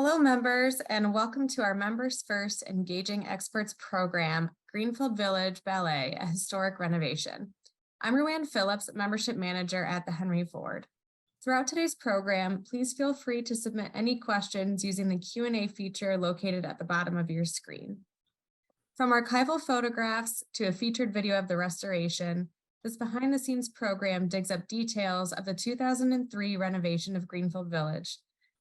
Hello, members, and welcome to our Members First Engaging Experts program, Greenfield Village Ballet, a historic renovation. I'm Roanne Phillips, Membership Manager at the Henry Ford. Throughout today's program, please feel free to submit any questions using the Q&A feature located at the bottom of your screen. From archival photographs to a featured video of the restoration, this behind-the-scenes program digs up details of the 2003 renovation of Greenfield Village.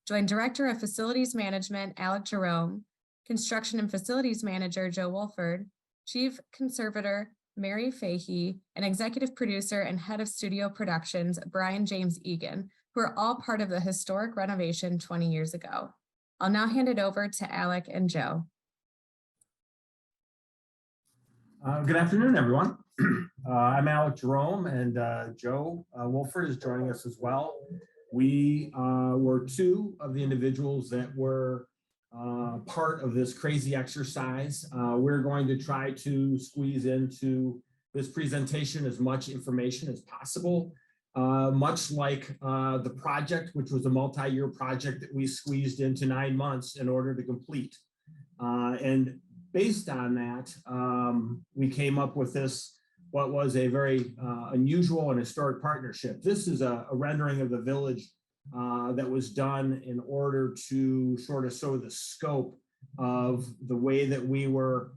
Join Director of Facilities Management, Alec Jerome, Construction and Facilities Manager Joe Wolford, Chief Conservator Mary Fahey, and Executive Producer and Head of Studio Productions, Brian James Egen, who are all part of the historic renovation 20 years ago. I'll now hand it over to Alec and Joe. Good afternoon, everyone. I'm Alec Jerome, and Joe Wolford is joining us as well. We were two of the individuals that were part of this crazy exercise. We're going to try to squeeze into this presentation as much information as possible, much like the project, which was a multi-year project that we squeezed into 9 months in order to complete. And based on that, we came up with this, what was a very unusual and historic partnership. This is a rendering of the village that was done in order to sort of show the scope of the way that we were,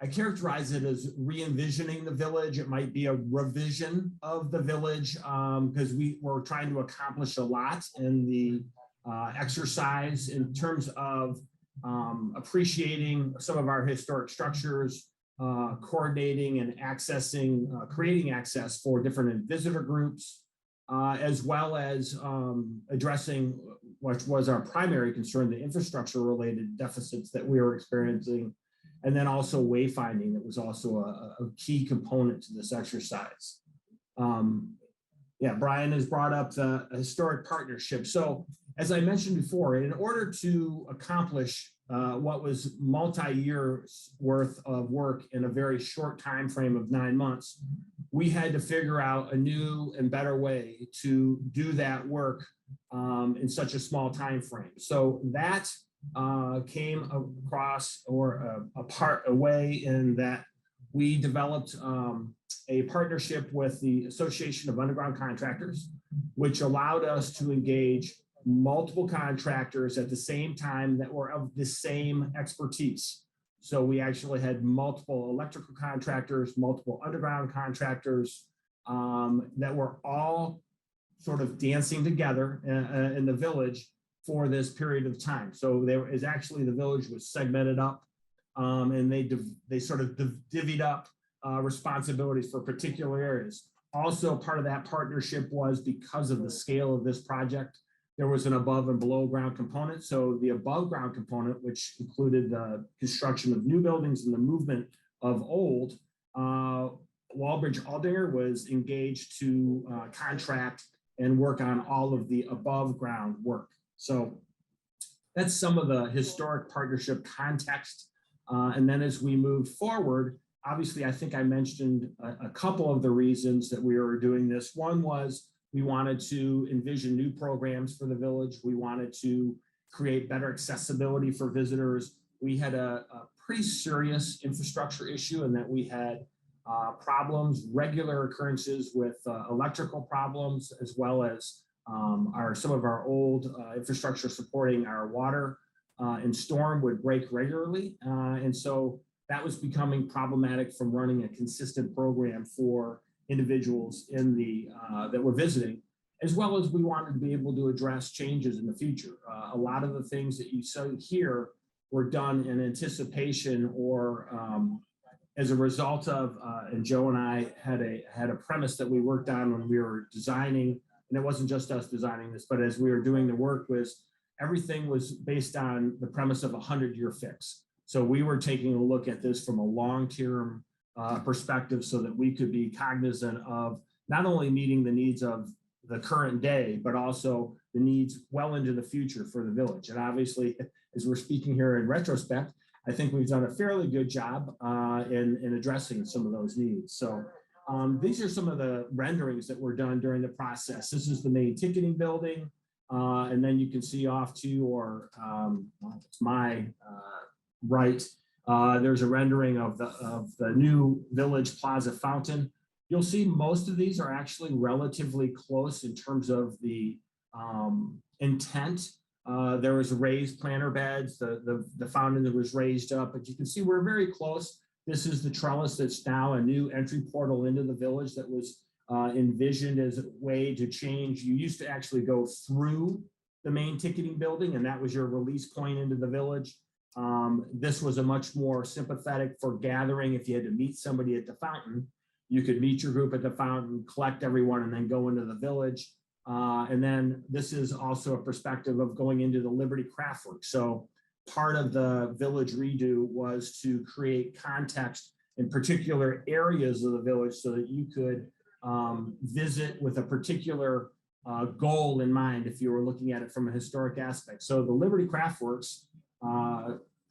I characterize it as re-envisioning the village. It might be a revision of the village because we were trying to accomplish a lot in the exercise in terms of appreciating some of our historic structures, coordinating and accessing, creating access for different visitor groups, as well as addressing what was our primary concern, the infrastructure related deficits that we were experiencing, and then also wayfinding that was also a key component to this exercise. Yeah, Brian has brought up the historic partnership. So as I mentioned before, in order to accomplish what was multi-years worth of work in a very short time frame of 9 months, we had to figure out a new and better way to do that work in such a small time frame. So that came across or a way in that we developed a partnership with the Association of Underground Contractors, which allowed us to engage multiple contractors at the same time that were of the same expertise. So we actually had multiple electrical contractors, multiple underground contractors that were all sort of dancing together in the village for this period of time. So there is actually, the village was segmented up and they sort of divvied up responsibilities for particular areas. Also, part of that partnership was because of the scale of this project, there was an above and below ground component. So the above ground component, which included the construction of new buildings and the movement of old, Walbridge Aldinger was engaged to contract and work on all of the above ground work. So that's some of the historic partnership context. And then as we move forward, obviously, I think I mentioned a couple of the reasons that we were doing this. One was we wanted to envision new programs for the village. We wanted to create better accessibility for visitors. We had a pretty serious infrastructure issue in that we had problems, regular occurrences with electrical problems, as well as some of our old infrastructure supporting our water and storm would break regularly. And so that was becoming problematic from running a consistent program for individuals in the that were visiting, as well as we wanted to be able to address changes in the future. A lot of the things that you saw here were done in anticipation or as a result of, and Joe and I had a premise that we worked on when we were designing, and it wasn't just us designing this, but as we were doing the work, was everything was based on the premise of a 100-year fix. So we were taking a look at this from a long-term perspective so that we could be cognizant of not only meeting the needs of the current day, but also the needs well into the future for the village. And obviously, as we're speaking here in retrospect, I think we've done a fairly good job in addressing some of those needs. So these are some of the renderings that were done during the process. This is the main ticketing building. And then you can see off to your, it's my right, there's a rendering of the new Village Plaza fountain. You'll see most of these are actually relatively close in terms of the intent. There was raised planter beds, the fountain that was raised up, but you can see we're very close. This is the trellis that's now a new entry portal into the village that was envisioned as a way to change. You used to actually go through the main ticketing building, and that was your release point into the village. This was a much more sympathetic for gathering. If you had to meet somebody at the fountain, you could meet your group at the fountain, collect everyone, and then go into the village. And then this is also a perspective of going into the Liberty Craftworks. So part of the village redo was to create context in particular areas of the village so that you could visit with a particular goal in mind if you were looking at it from a historic aspect. So the Liberty Craftworks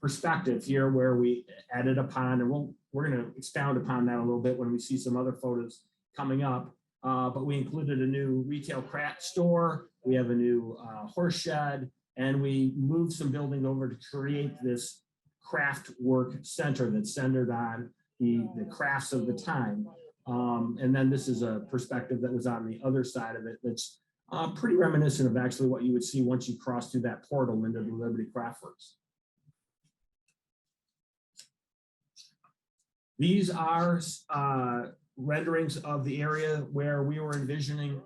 perspective here, where we added upon, and we're going to expound upon that a little bit when we see some other photos coming up. But we included a new retail craft store. We have a new horse shed, and we moved some building over to create this craft work center that's centered on the crafts of the time. And then this is a perspective that was on the other side of it that's pretty reminiscent of actually what you would see once you cross through that portal into the Liberty Craftworks. These are renderings of the area where we were envisioning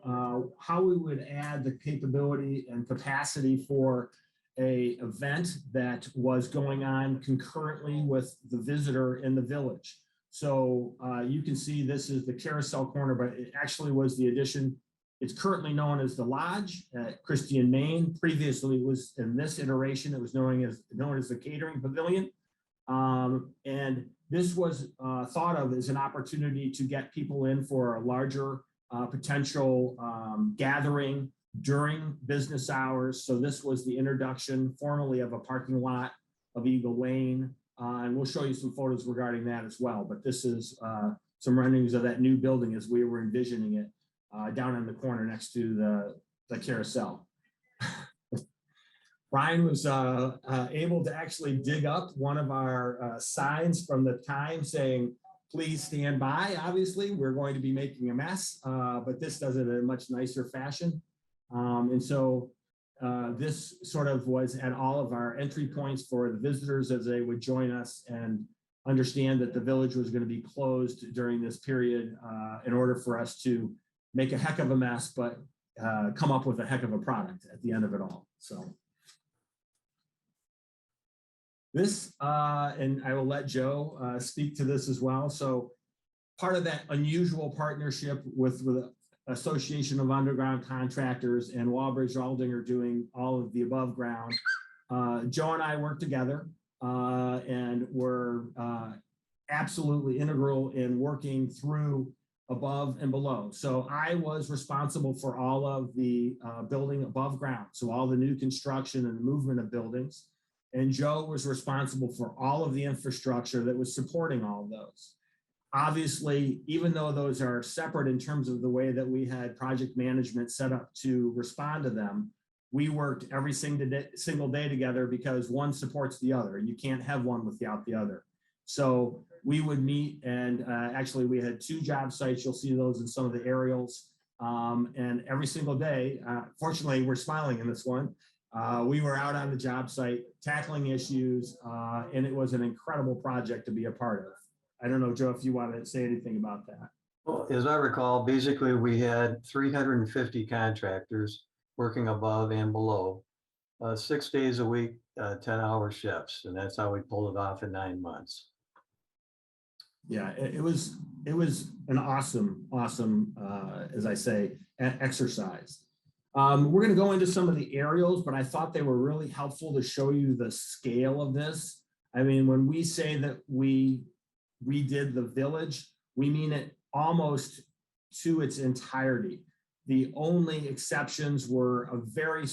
how we would add the capability and capacity for an event that was going on concurrently with the visitor in the village. So you can see this is the carousel corner, but it actually was the addition. It's currently known as the Lodge at Christian, Maine. Previously, it was in this iteration, it was known as the Catering Pavilion. And this was thought of as an opportunity to get people in for a larger potential gathering during business hours. So this was the introduction formally of a parking lot of Eagle Lane. And we'll show you some photos regarding that as well. But this is some renderings of that new building as we were envisioning it down in the corner next to the carousel. Brian was able to actually dig up one of our signs from the time saying, please stand by. Obviously, we're going to be making a mess, but this does it in a much nicer fashion. And so this sort of was at all of our entry points for the visitors as they would join us and understand that the village was going to be closed during this period in order for us to make a heck of a mess, but come up with a heck of a product at the end of it all. So. This, and I will let Joe speak to this as well. So part of that unusual partnership with the Association of Underground Contractors and Walbridge Aldinger doing all of the above ground, Joe and I worked together and were absolutely integral in working through above and below. So I was responsible for all of the building above ground. So all the new construction and movement of buildings. And Joe was responsible for all of the infrastructure that was supporting all of those. Obviously, even though those are separate in terms of the way that we had project management set up to respond to them, we worked every single day together because one supports the other. You can't have one without the other. So we would meet, and actually we had 2 job sites. You'll see those in some of the aerials. And every single day, fortunately, we're smiling in this one. We were out on the job site tackling issues, and it was an incredible project to be a part of. I don't know, Joe, if you want to say anything about that. Well, as I recall, basically we had 350 contractors working above and below, 6 days a week, 10-hour shifts, and that's how we pulled it off in 9 months. Yeah, it was an awesome, as I say, exercise. We're going to go into some of the aerials, but I thought they were really helpful to show you the scale of this. I mean, when we say that we redid the village, we mean it almost to its entirety. The only exceptions were a very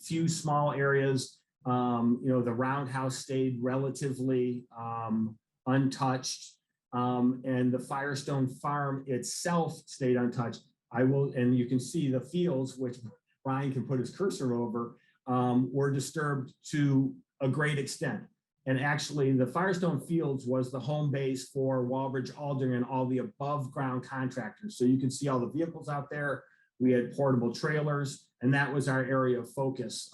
few small areas. You know, the roundhouse stayed relatively untouched, and the Firestone farm itself stayed untouched. And you can see the fields, which Brian can put his cursor over, were disturbed to a great extent. And actually, the Firestone Fields was the home base for Walbridge, Aldring, and all the above ground contractors. So you can see all the vehicles out there. We had portable trailers, and that was our area of focus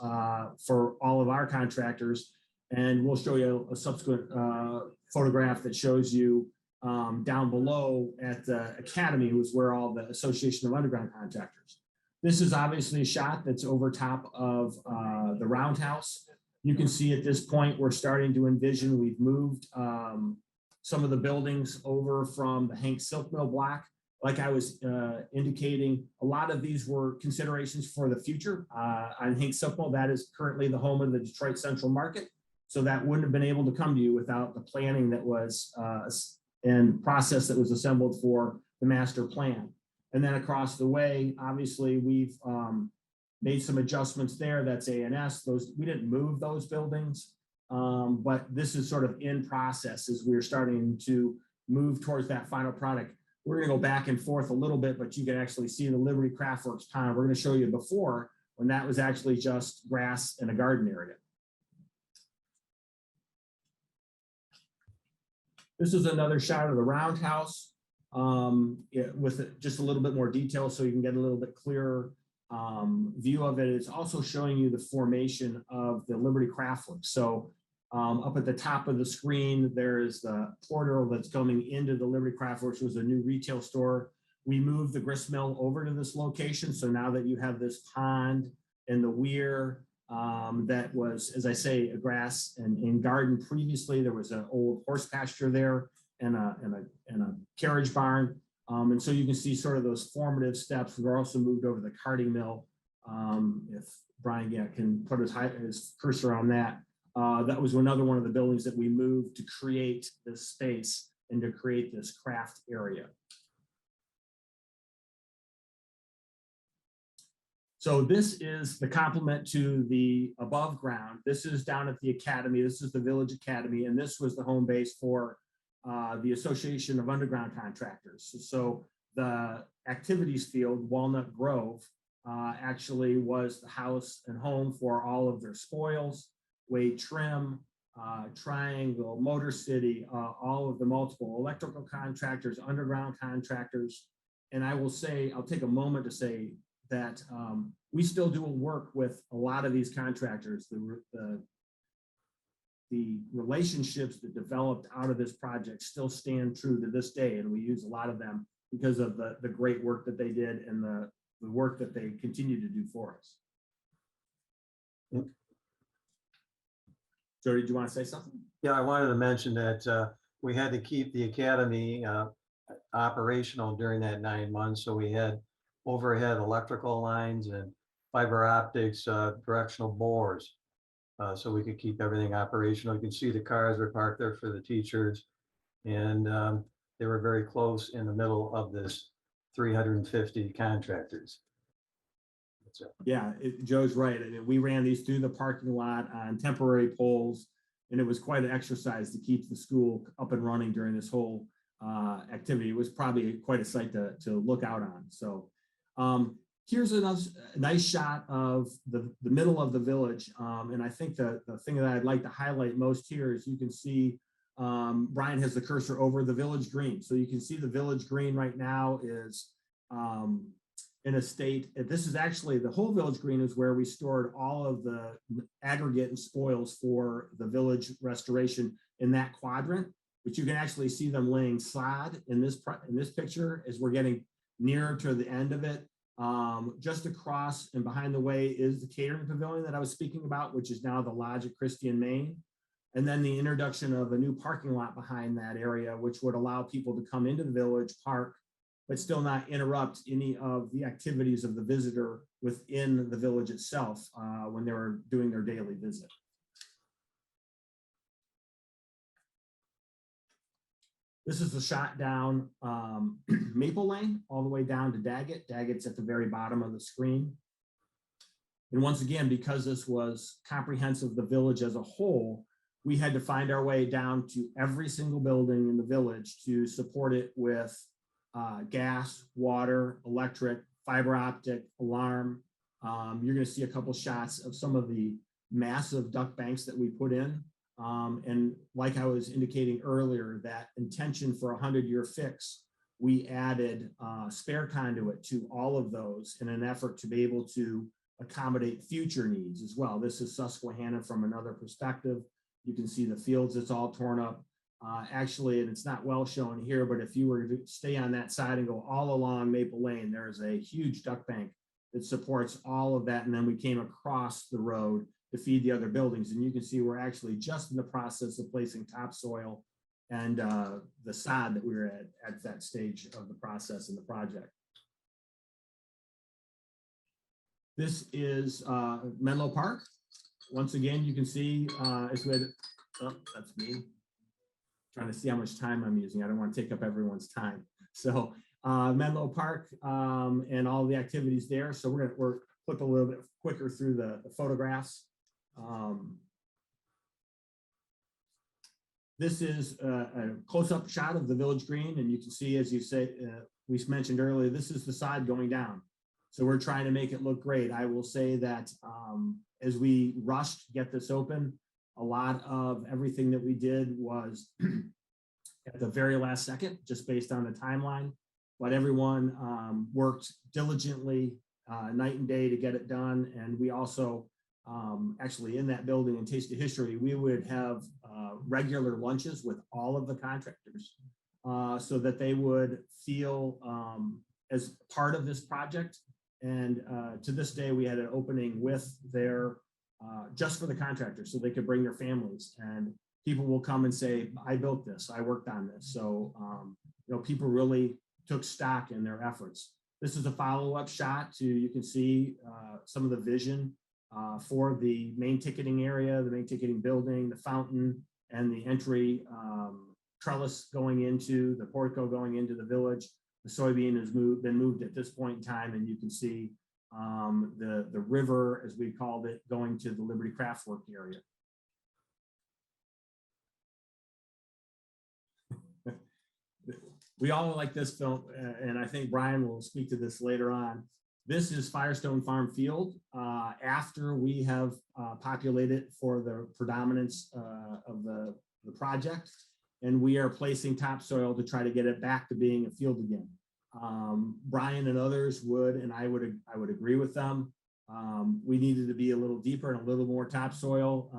for all of our contractors. And we'll show you a subsequent photograph that shows you down below at the Academy was where all the Association of Underground Contractors. This is obviously a shot that's over top of the roundhouse. You can see at this point, we're starting to envision, we've moved some of the buildings over from the Hank Silk Mill block. Like I was indicating, a lot of these were considerations for the future. On Hank Silk Mill, that is currently the home of the Detroit Central Market. So that wouldn't have been able to come to you without the planning that was and process that was assembled for the master plan. And then across the way, obviously, we've made some adjustments there. That's A&S. Those, we didn't move those buildings, but this is sort of in process as we're starting to move towards that final product. We're going to go back and forth a little bit, but you can actually see the Liberty Craftworks pond. We're going to show you before when that was actually just grass and a garden area. This is another shot of the roundhouse with just a little bit more detail so you can get a little bit clearer view of it. It's also showing you the formation of the Liberty Craftworks. So up at the top of the screen, there's the portal that's coming into the Liberty Craftworks, which was a new retail store. We moved the grist mill over to this location. So now that you have this pond and the weir that was, as I say, a grass and garden previously, there was an old horse pasture there and a carriage barn. And so you can see sort of those formative steps. We're also moved over the carding mill. If Brian can put his cursor on that. That was another one of the buildings that we moved to create this space and to create this craft area. So this is the complement to the above ground. This is down at the Academy. This is the Village Academy, and this was the home base for the Association of Underground Contractors. So the activities field, Walnut Grove, actually was the house and home for all of their spoils, Wade Trim, Triangle, Motor City, all of the multiple electrical contractors, underground contractors. And I will say, I'll take a moment to say that we still do work with a lot of these contractors. The relationships that developed out of this project still stand true to this day, and we use a lot of them because of the great work that they did and the work that they continue to do for us. Yep. Jody, do you want to say something? Yeah, I wanted to mention that we had to keep the Academy operational during that 9 months. So we had overhead electrical lines and fiber optics, directional bores. So we could keep everything operational. You can see the cars were parked there for the teachers, and they were very close in the middle of this 350 contractors. Yeah, Joe's right. I mean, we ran these through the parking lot on temporary poles, and it was quite an exercise to keep the school up and running during this whole activity. It was probably quite a sight to look out on. So here's a nice shot of the middle of the village. And I think the thing that I'd like to highlight most here is you can see Brian has the cursor over the village green. So you can see the village green right now is in a state. This is actually the whole village green is where we stored all of the aggregate and spoils for the village restoration in that quadrant, but you can actually see them laying sod in this picture as we're getting nearer to the end of it. Just across and behind the way is the catering pavilion that I was speaking about, which is now the Lodge at Christie and Maine. And then the introduction of a new parking lot behind that area, which would allow people to come into the village, park, but still not interrupt any of the activities of the visitor within the village itself when they were doing their daily visit. This is the shot down Maple Lane, all the way down to Daggett. Daggett's at the very bottom of the screen. And once again, because this was comprehensive, the village as a whole, we had to find our way down to every single building in the village to support it with gas, water, electric, fiber optic, alarm, You're going to see a couple shots of some of the massive duct banks that we put in. And like I was indicating earlier, that intention for a 100-year fix, we added spare conduit to all of those in an effort to be able to accommodate future needs as well. This is Susquehanna from another perspective. You can see the fields, it's all torn up. Actually, and it's not well shown here, but if you were to stay on that side and go all along Maple Lane, there's a huge duct bank that supports all of that. And then we came across the road to feed the other buildings. And you can see we're actually just in the process of placing topsoil and the sod that we were at that stage of the process in the project. This is Menlo Park. Once again, you can see as we had, oh, that's me. Trying to see how much time I'm using. I don't want to take up everyone's time. So Menlo Park and all the activities there. So we're flip a little bit quicker through the photographs. This is a close-up shot of the Village Green, and you can see, as you say, we mentioned earlier, this is the side going down. So we're trying to make it look great. I will say that as we rushed to get this open, a lot of everything that we did was at the very last second, just based on the timeline. But everyone worked diligently night and day to get it done. And we also actually in that building in Taste of History, we would have regular lunches with all of the contractors so that they would feel as part of this project. And to this day, we had an opening with their just for the contractors, so they could bring their families, and people will come and say, I built this, I worked on this. So, you know, people really took stock in their efforts. This is a follow-up shot to, you can see some of the vision for the main ticketing area, the main ticketing building, the fountain, and the entry trellis going into the portico going into the village. The soybean has been moved at this point in time, and you can see the river, as we called it, going to the Liberty Craftwork area. We all like this film, and I think Brian will speak to this later on. This is Firestone Farm Field after we have populated for the predominance of the project, and we are placing topsoil to try to get it back to being a field again. Brian and others would, and I would agree with them. We needed to be a little deeper and a little more topsoil,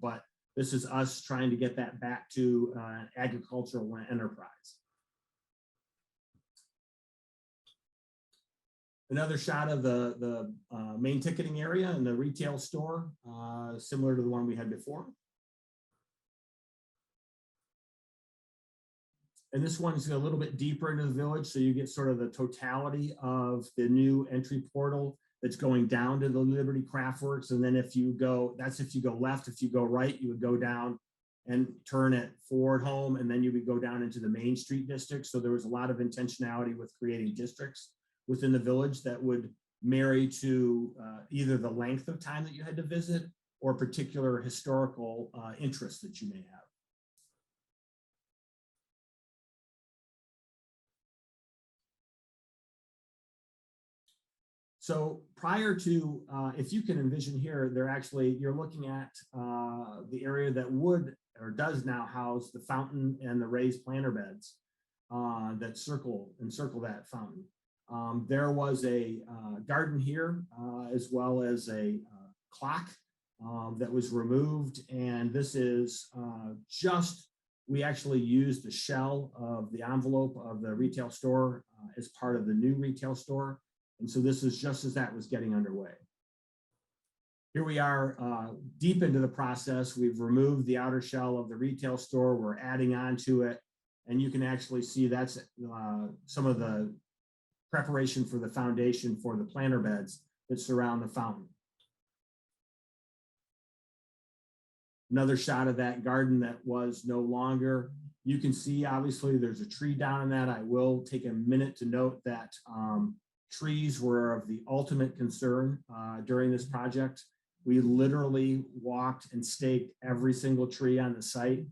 but this is us trying to get that back to an agricultural enterprise. Another shot of the main ticketing area and the retail store, similar to the one we had before. And this one's a little bit deeper into the village, so you get sort of the totality of the new entry portal that's going down to the Liberty Craftworks. And then if you go, that's if you go left. If you go right, you would go down and turn at Ford Home, and then you would go down into the Main Street district. So there was a lot of intentionality with creating districts within the village that would marry to either the length of time that you had to visit or particular historical interests that you may have. So prior to, if you can envision here, you're looking at the area that would or does now house the fountain and the raised planter beds that encircle that fountain. There was a garden here as well as a clock that was removed. And this is we actually used the shell of the envelope of the retail store as part of the new retail store. And so this is just as that was getting underway. Here we are deep into the process. We've removed the outer shell of the retail store. We're adding on to it. And you can actually see that's some of the preparation for the foundation for the planter beds that surround the fountain. Another shot of that garden that was no longer. You can see, obviously, there's a tree down in that. I will take a minute to note that trees were of the ultimate concern during this project. We literally walked and staked every single tree on the site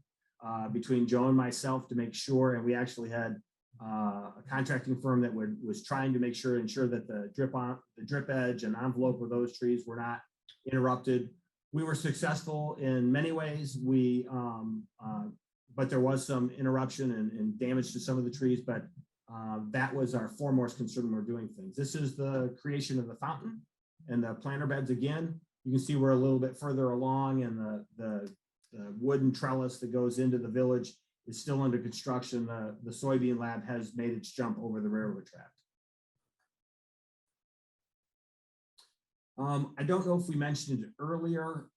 between Joe and myself to make sure, and we actually had a contracting firm that was trying to ensure that the drip edge and envelope of those trees were not interrupted. We were successful in many ways. But there was some interruption and damage to some of the trees, but that was our foremost concern when we're doing things. This is the creation of the fountain and the planter beds again. You can see we're a little bit further along, and the wooden trellis that goes into the village is still under construction. The soybean lab has made its jump over the railroad track. I don't know if we mentioned it earlier,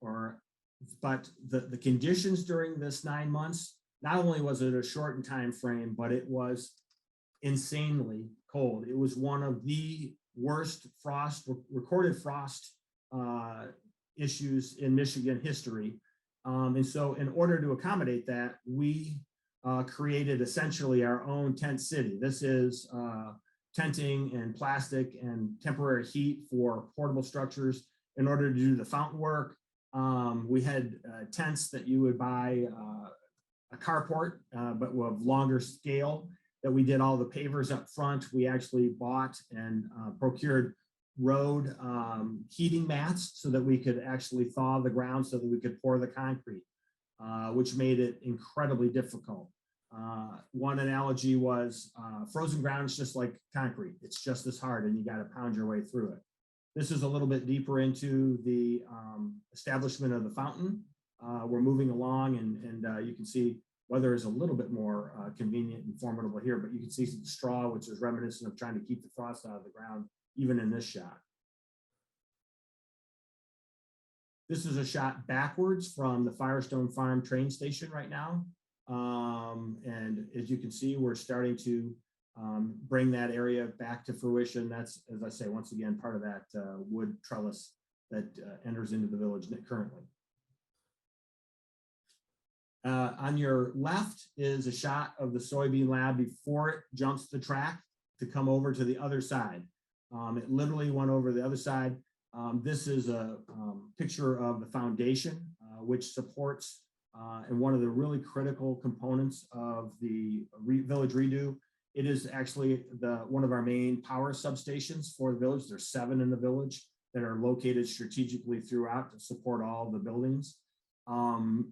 but the conditions during this 9 months, not only was it a shortened time frame, but it was insanely cold. It was one of the worst recorded frost issues in Michigan history. And so in order to accommodate that, we created essentially our own tent city. This is tenting and plastic and temporary heat for portable structures in order to do the fountain work. We had tents that you would buy a carport, but of longer scale, that we did all the pavers up front. We actually bought and procured road heating mats so that we could actually thaw the ground so that we could pour the concrete, which made it incredibly difficult. One analogy was frozen ground is just like concrete. It's just as hard, and you got to pound your way through it. This is a little bit deeper into the establishment of the fountain. We're moving along, and you can see weather is a little bit more convenient and formidable here, but you can see some straw, which is reminiscent of trying to keep the frost out of the ground, even in this shot. This is a shot backwards from the Firestone Farm train station right now. And as you can see, we're starting to bring that area back to fruition. That's, as I say, once again, part of that wood trellis that enters into the village currently. On your left is a shot of the soybean lab before it jumps the track to come over to the other side. It literally went over the other side. This is a picture of the foundation, which supports and one of the really critical components of the village redo. It is actually one of our main power substations for the village. There's 7 in the village that are located strategically throughout to support all the buildings.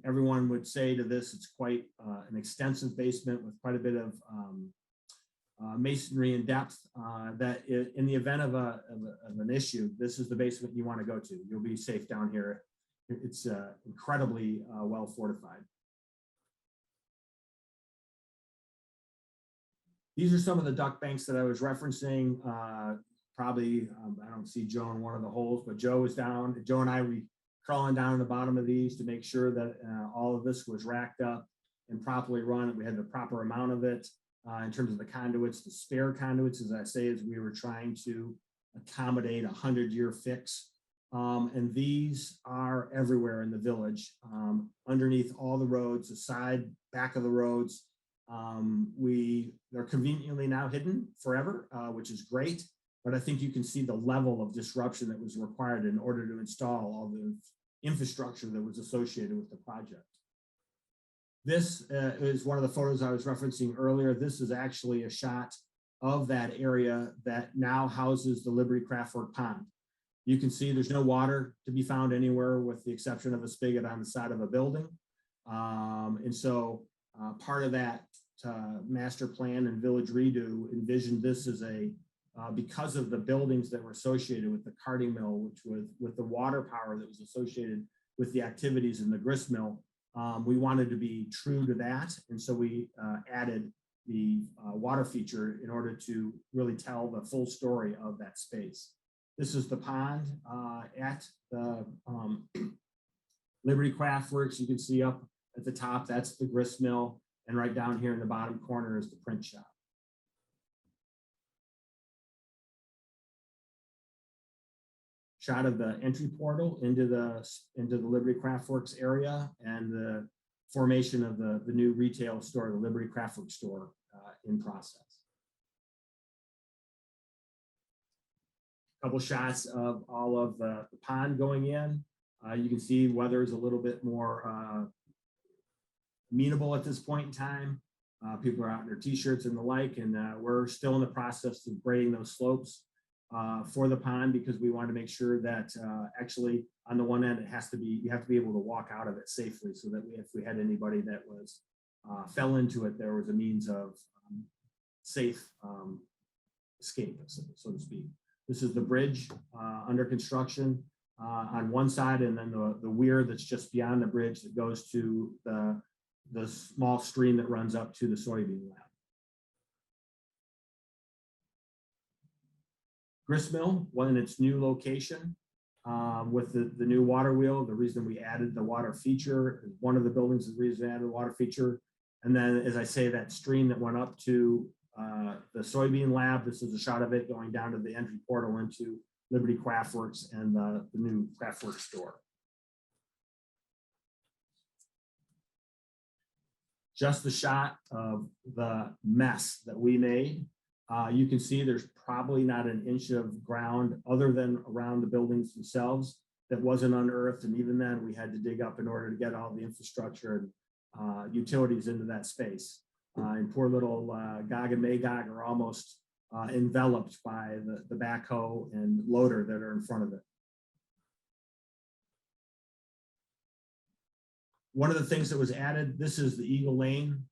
Everyone would say to this, it's quite an extensive basement with quite a bit of masonry in depth, that in the event of an issue, this is the basement you want to go to. You'll be safe down here. It's incredibly well fortified. These are some of the duck banks that I was referencing. Probably, I don't see Joe in one of the holes, but Joe is down. Joe and I, we crawling down the bottom of these to make sure that all of this was racked up and properly run. We had the proper amount of it in terms of the conduits, the spare conduits, as I say, as we were trying to accommodate a 100-year fix. And these are everywhere in the village, underneath all the roads, the side, back of the roads. They're conveniently now hidden forever, which is great. But I think you can see the level of disruption that was required in order to install all the infrastructure that was associated with the project. This is one of the photos I was referencing earlier. This is actually a shot of that area that now houses the Liberty Craftwork Pond. You can see there's no water to be found anywhere with the exception of a spigot on the side of a building. And so part of that master plan and village redo envisioned this as because of the buildings that were associated with the carding mill, which with the water power that was associated with the activities in the grist mill, we wanted to be true to that. And so we added the water feature in order to really tell the full story of that space. This is the pond at the Liberty Craftworks. You can see up at the top, that's the grist mill. And right down here in the bottom corner is the print shop. Shot of the entry portal into the Liberty Craftworks area and the formation of the new retail store, the Liberty Craftworks store, in process. A couple shots of all of the pond going in. You can see weather is a little bit more amenable at this point in time. People are out in their t-shirts and the like, and we're still in the process of grading those slopes for the pond, because we want to make sure that actually on the one end, you have to be able to walk out of it safely, so that if we had anybody that was fell into it, there was a means of safe escape, so to speak. This is the bridge under construction on one side, and then the weir that's just beyond the bridge that goes to the small stream that runs up to the soybean lab. Gristmill, in its new location, with the new water wheel. The reason we added the water feature is one of the buildings is the reason we added the water feature. And then, as I say, that stream that went up to the soybean lab, this is a shot of it going down to the entry portal into Liberty Craftworks and the new Craftworks store. Just the shot of the mess that we made. You can see there's probably not an inch of ground other than around the buildings themselves that wasn't unearthed. And even then we had to dig up in order to get all the infrastructure and utilities into that space. And poor little Gog and Magog are almost enveloped by the backhoe and loader that are in front of it. One of the things that was added, this is the Eagle Lane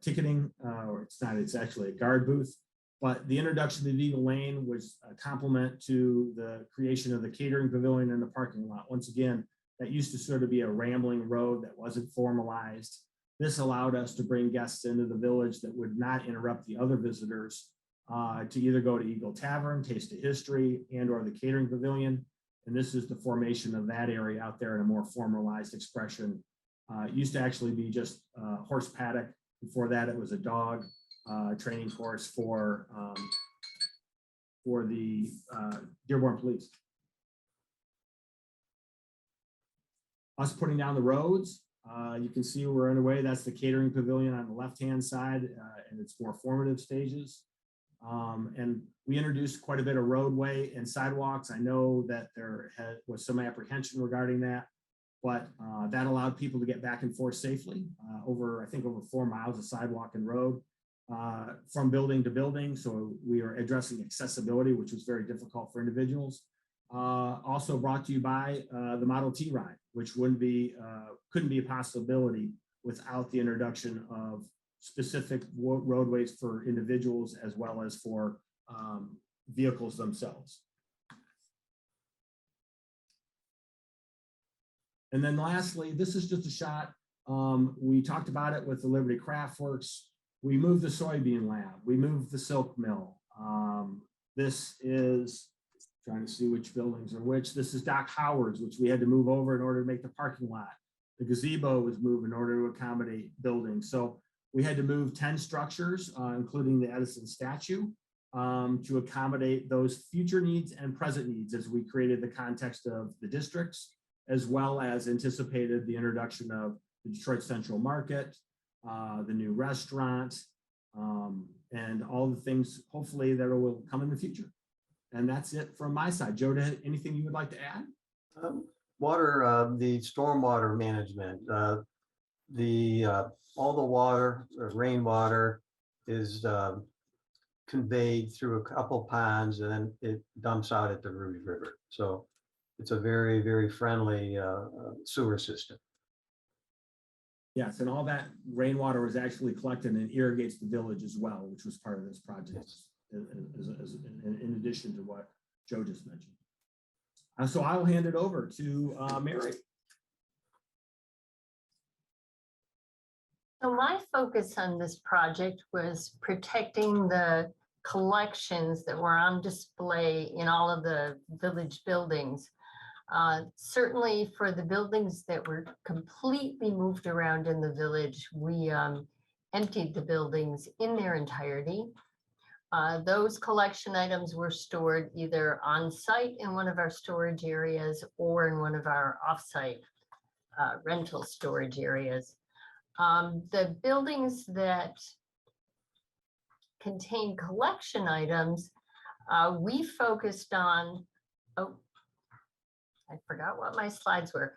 ticketing, or it's not, it's actually a guard booth. But the introduction to the Eagle Lane was a complement to the creation of the catering pavilion in the parking lot. Once again, that used to sort of be a rambling road that wasn't formalized. This allowed us to bring guests into the village that would not interrupt the other visitors to either go to Eagle Tavern, Taste of History, and or the catering pavilion. And this is the formation of that area out there in a more formalized expression. It used to actually be just horse paddock. Before that, it was a dog training course for the Dearborn Police. Us putting down the roads, you can see we're underway. That's the catering pavilion on the left-hand side in its more formative stages. And we introduced quite a bit of roadway and sidewalks. I know that there was some apprehension regarding that, but that allowed people to get back and forth safely over 4 miles of sidewalk and road from building to building. So we are addressing accessibility, which was very difficult for individuals. Also brought to you by the Model T ride, which couldn't be a possibility without the introduction of specific roadways for individuals as well as for vehicles themselves. And then lastly, this is just a shot. We talked about it with the Liberty Craftworks. We moved the soybean lab. We moved the silk mill. This is, trying to see which buildings are which. This is Doc Howard's, which we had to move over in order to make the parking lot. The gazebo was moved in order to accommodate buildings. So we had to move 10 structures, including the Edison statue, to accommodate those future needs and present needs as we created the context of the districts, as well as anticipated the introduction of the Detroit Central Market, the new restaurant, and all the things hopefully that will come in the future. And that's it from my side. Joe, anything you would like to add? Water, the stormwater management, all the water, rainwater is conveyed through a couple ponds and then it dumps out at the Ruby River. So it's a very, very friendly sewer system. Yes, and all that rainwater was actually collected and irrigates the village as well, which was part of this project, Yes. in addition to what Joe just mentioned. So I'll hand it over to Mary. So my focus on this project was protecting the collections that were on display in all of the village buildings. Certainly for the buildings that were completely moved around in the village, we emptied the buildings in their entirety. Those collection items were stored either on site in one of our storage areas or in one of our off-site rental storage areas. The buildings that contain collection items, we focused on, oh, I forgot what my slides were.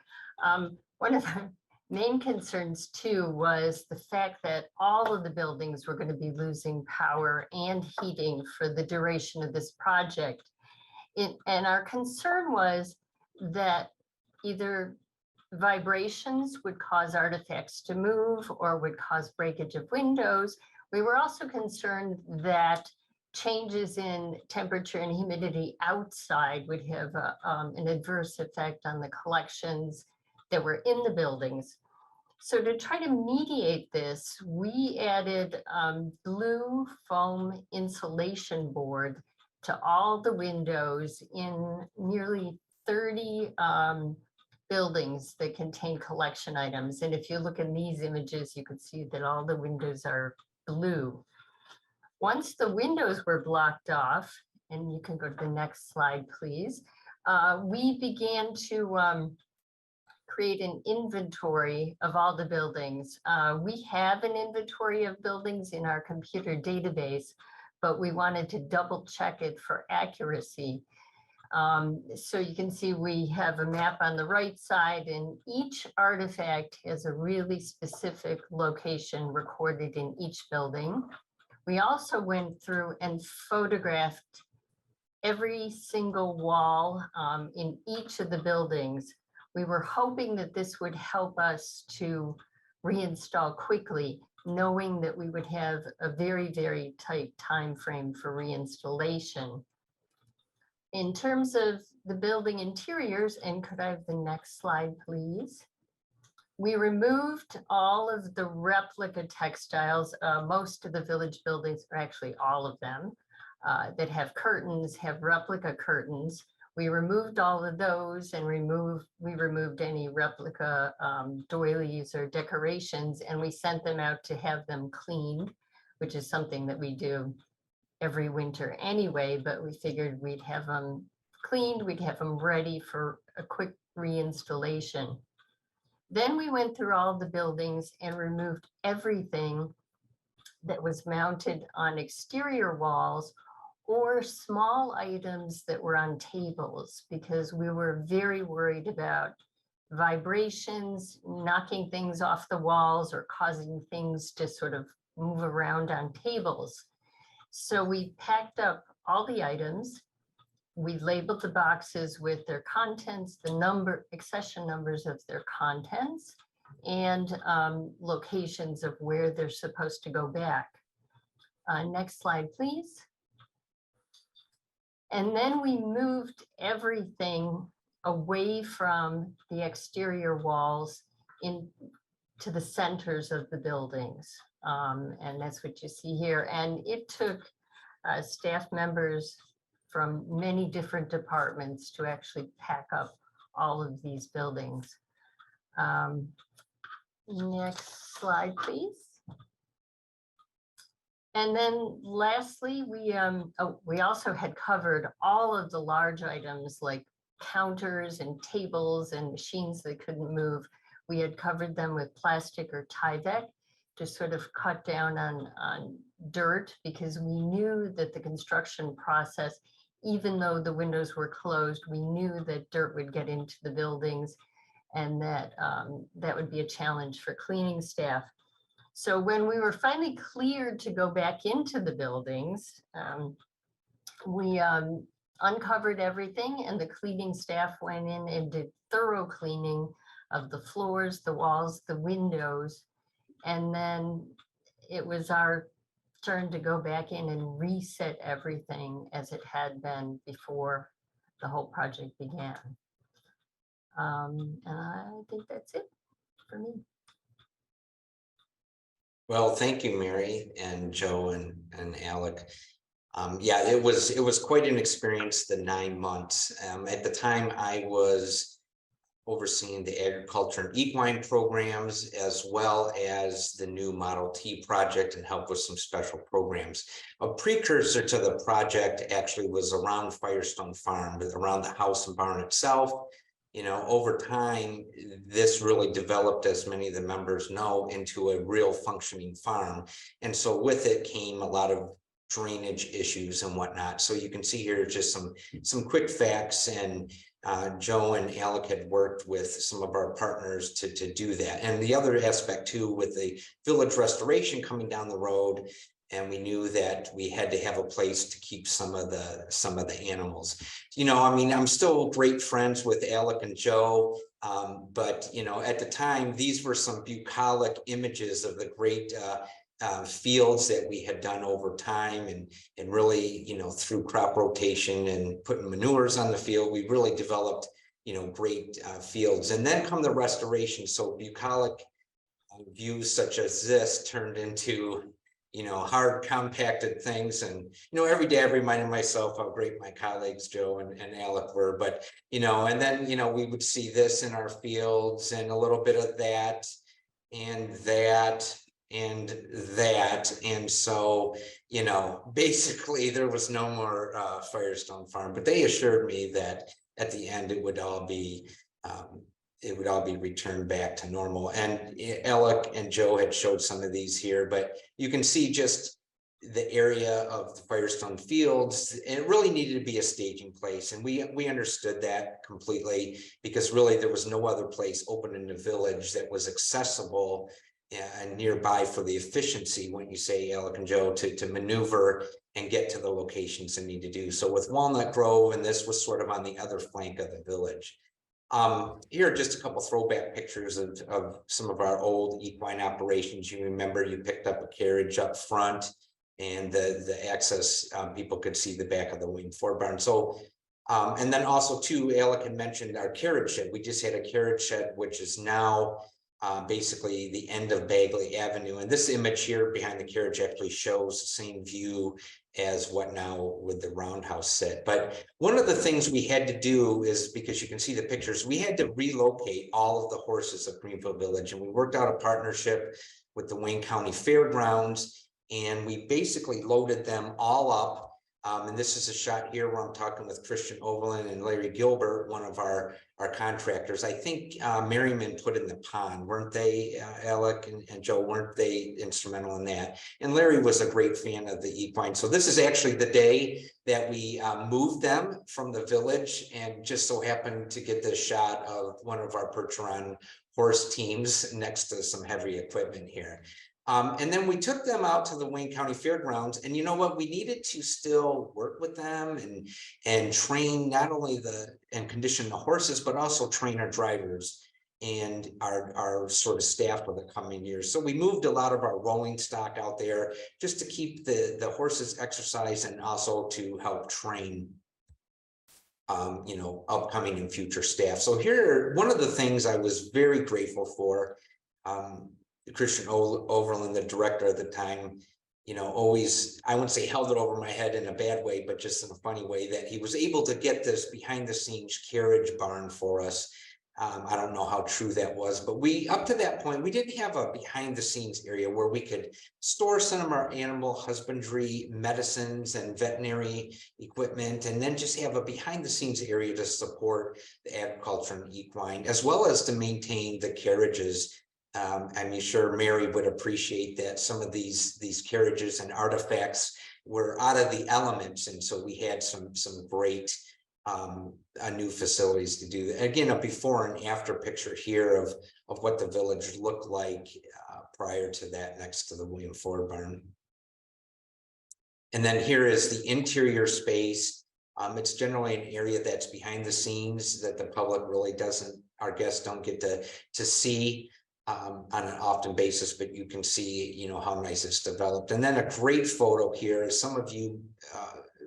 One of them, main concerns too was the fact that all of the buildings were going to be losing power and heating for the duration of this project. And our concern was that either vibrations would cause artifacts to move or would cause breakage of windows. We were also concerned that changes in temperature and humidity outside would have an adverse effect on the collections that were in the buildings. So to try to mediate this, we added blue foam insulation board to all the windows in nearly 30 buildings that contain collection items. And if you look in these images, you can see that all the windows are blue. Once the windows were blocked off, and you can go to the next slide, please, we began to create an inventory of all the buildings. We have an inventory of buildings in our computer database, but we wanted to double check it for accuracy. So you can see we have a map on the right side, and each artifact has a really specific location recorded in each building. We also went through and photographed every single wall in each of the buildings. We were hoping that this would help us to reinstall quickly, knowing that we would have a very, very tight time frame for reinstallation. In terms of the building interiors, and could I have the next slide, please? We removed all of the replica textiles. Most of the village buildings, or actually all of them, that have curtains, have replica curtains. We removed all of those and we removed any replica doilies or decorations, and we sent them out to have them cleaned, which is something that we do every winter anyway, but we figured we'd have them cleaned, we'd have them ready for a quick reinstallation. Then we went through all the buildings and removed everything that was mounted on exterior walls or small items that were on tables, because we were very worried about vibrations, knocking things off the walls or causing things to sort of move around on tables. So we packed up all the items. We labeled the boxes with their contents, the accession numbers of their contents, and locations of where they're supposed to go back. Next slide, please. And then we moved everything away from the exterior walls into the centers of the buildings. And that's what you see here. And it took staff members from many different departments to actually pack up all of these buildings. Next slide, please. And then lastly, we also had covered all of the large items like counters and tables and machines that couldn't move. We had covered them with plastic or Tyvek to sort of cut down on dirt, because we knew that the construction process, even though the windows were closed, we knew that dirt would get into the buildings, and that that would be a challenge for cleaning staff. So when we were finally cleared to go back into the buildings, we uncovered everything, and the cleaning staff went in and did thorough cleaning of the floors, the walls, the windows. And then it was our turn to go back in and reset everything as it had been before the whole project began. And I think that's it for me. Well, thank you, Mary and Joe and Alec. Yeah, it was quite an experience, the 9 months. At the time, I was overseeing the agriculture and equine programs, as well as the new Model T project, and helped with some special programs. A precursor to the project actually was around Firestone Farm, but around the house and barn itself. You know, over time, this really developed, as many of the members know, into a real functioning farm. And so with it came a lot of drainage issues and whatnot. So you can see here just some quick facts. And Joe and Alec had worked with some of our partners to do that. And the other aspect too, with the village restoration coming down the road, and we knew that we had to have a place to keep some of the animals. You know, I mean, I'm still great friends with Alec and Joe, but you know, at the time, these were some bucolic images of the great fields that we had done over time, and really, you know, through crop rotation and putting manures on the field, we really developed, you know, great fields. And then come the restoration. So bucolic views such as this turned into, you know, hard compacted things. And, you know, every day I reminded myself how great my colleagues Joe and Alec were. But, you know, and then, you know, we would see this in our fields and a little bit of that and that and that. And so, you know, basically there was no more Firestone Farm, but they assured me that at the end it would all be returned back to normal. And Alec and Joe had showed some of these here, but you can see just the area of the Firestone Fields. And it really needed to be a staging place. And we understood that completely, because really there was no other place open in the village that was accessible and nearby for the efficiency, when you say, Alec and Joe, to maneuver and get to the locations they need to do. So with Walnut Grove, and this was sort of on the other flank of the village. Here are just a couple throwback pictures of some of our old equine operations. You remember you picked up a carriage up front, and the access, people could see the back of the wing forebarn. So, and then also too, Alec had mentioned our carriage shed. We just had a carriage shed, which is now basically the end of Bagley Avenue. And this image here behind the carriage actually shows the same view as what now with the roundhouse sit. But one of the things we had to do is, because you can see the pictures, we had to relocate all of the horses of Greenfield Village. And we worked out a partnership with the Wayne County Fairgrounds, and we basically loaded them all up. And this is a shot here where I'm talking with Christian Overland and Larry Gilbert, one of our contractors. I think Merriman put in the pond, weren't they, Alec and Joe, weren't they instrumental in that? And Larry was a great fan of the equine. So this is actually the day that we moved them from the village, and just so happened to get this shot of one of our Percheron horse teams next to some heavy equipment here. And then we took them out to the Wayne County Fairgrounds, and you know what, we needed to still work with them and train not only and condition the horses, but also train our drivers and our sort of staff for the coming years. So we moved a lot of our rolling stock out there just to keep the horses exercise, and also to help train you know, upcoming and future staff. So here, one of the things I was very grateful for, Christian Overland, the director at the time, you know, always, I wouldn't say held it over my head in a bad way, but just in a funny way, that he was able to get this behind the scenes carriage barn for us. I don't know how true that was, but up to that point, we didn't have a behind the scenes area where we could store some of our animal husbandry medicines and veterinary equipment, and then just have a behind the scenes area to support the agriculture and equine, as well as to maintain the carriages. I'm sure Mary would appreciate that some of these carriages and artifacts were out of the elements, and so we had some great new facilities to do that. Again, a before and after picture here of what the village looked like prior to that, next to the William Ford barn. And then here is the interior space. It's generally an area that's behind the scenes that the public really doesn't, our guests don't get to see on an often basis, but you can see, you know, how nice it's developed. And then a great photo here. Some of you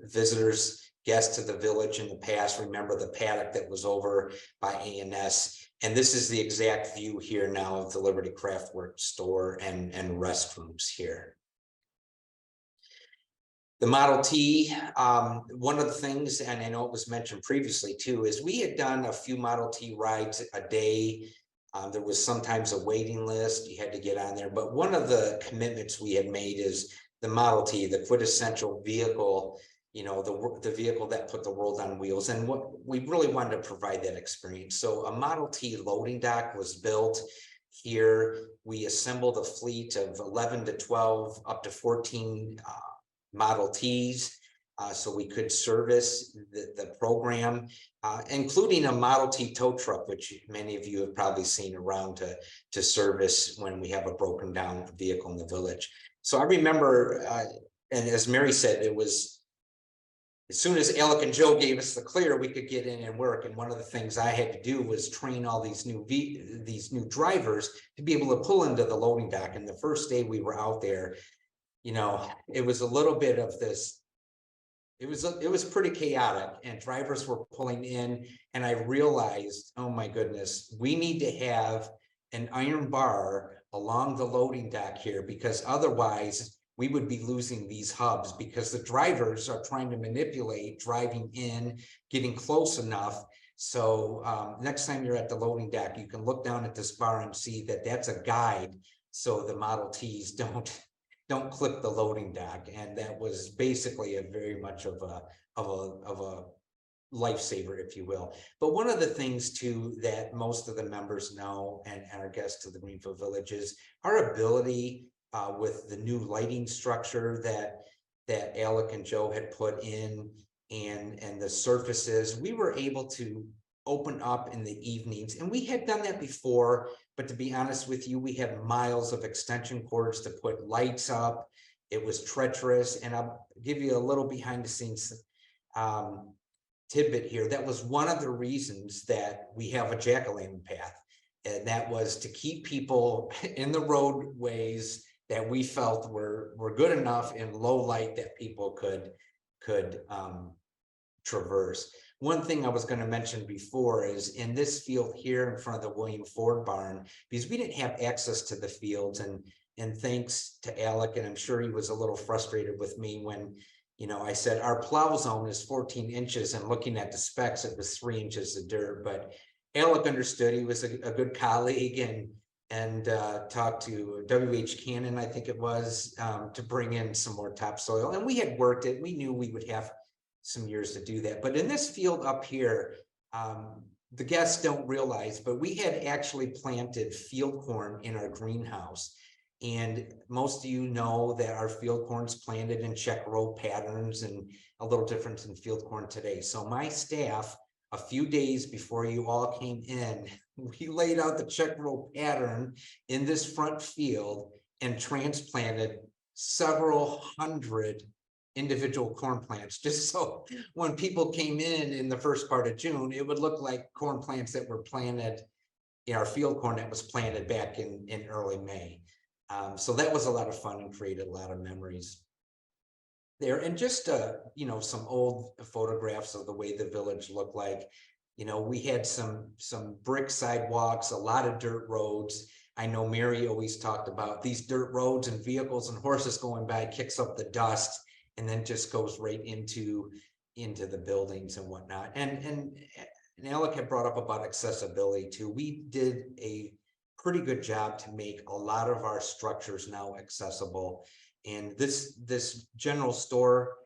visitors, guests to the village in the past, remember the paddock that was over by A&S. And this is the exact view here now of the Liberty Craftwork store and restrooms here. The Model T, one of the things, and I know it was mentioned previously too, is we had done a few Model T rides a day. There was sometimes a waiting list, you had to get on there. But one of the commitments we had made is the Model T, the quintessential vehicle, you know, the vehicle that put the world on wheels. And what we really wanted to provide that experience. So a Model T loading dock was built here. We assembled a fleet of 11 to 12, up to 14 Model Ts. so we could service the program, including a Model T tow truck, which many of you have probably seen around to service when we have a broken down vehicle in the village. So I remember, and as Mary said, it was as soon as Alec and Joe gave us the clear, we could get in and work. And one of the things I had to do was train all these new drivers to be able to pull into the loading dock. And the first day we were out there, it was a little bit of this. It was pretty chaotic, and drivers were pulling in, and I realized, oh my goodness, we need to have an iron bar along the loading dock here, because otherwise we would be losing these hubs, because the drivers are trying to manipulate driving in, getting close enough. So next time you're at the loading dock, you can look down at this bar and see that that's a guide, so the Model Ts don't clip the loading dock. And that was basically a very much of a lifesaver, if you will. But one of the things too that most of the members know, and our guests to the Greenfield Village, is our ability with the new lighting structure that Alec and Joe had put in, and the surfaces, we were able to open up in the evenings. And we had done that before, but to be honest with you, we had miles of extension cords to put lights up. It was treacherous. And I'll give you a little behind the scenes tidbit here. That was one of the reasons that we have a jack-o'-lantern path. And that was to keep people in the roadways that we felt were good enough in low light that people could traverse. One thing I was going to mention before is in this field here in front of the William Ford barn, because we didn't have access to the fields, and thanks to Alec, and I'm sure he was a little frustrated with me when, I said our plow zone is 14 inches, and looking at the specs, it was 3 inches of dirt. But Alec understood. He was a good colleague, and talked to W.H. Cannon, I think it was, to bring in some more topsoil. And we had worked it. We knew we would have some years to do that. But in this field up here, the guests don't realize, but we had actually planted field corn in our greenhouse. And most of you know that our field corn's planted in check row patterns, and a little different than field corn today. So my staff, a few days before you all came in, we laid out the check row pattern in this front field and transplanted several hundred individual corn plants, just so when people came in the first part of June, it would look like corn plants that were planted, our field corn that was planted back in early May. So that was a lot of fun and created a lot of memories there. And just some old photographs of the way the village looked like. We had some brick sidewalks, a lot of dirt roads. I know Mary always talked about these dirt roads, and vehicles and horses going by kicks up the dust, and then just goes right into the buildings and whatnot. And Alec had brought up about accessibility too. We did a pretty good job to make a lot of our structures now accessible. And this general store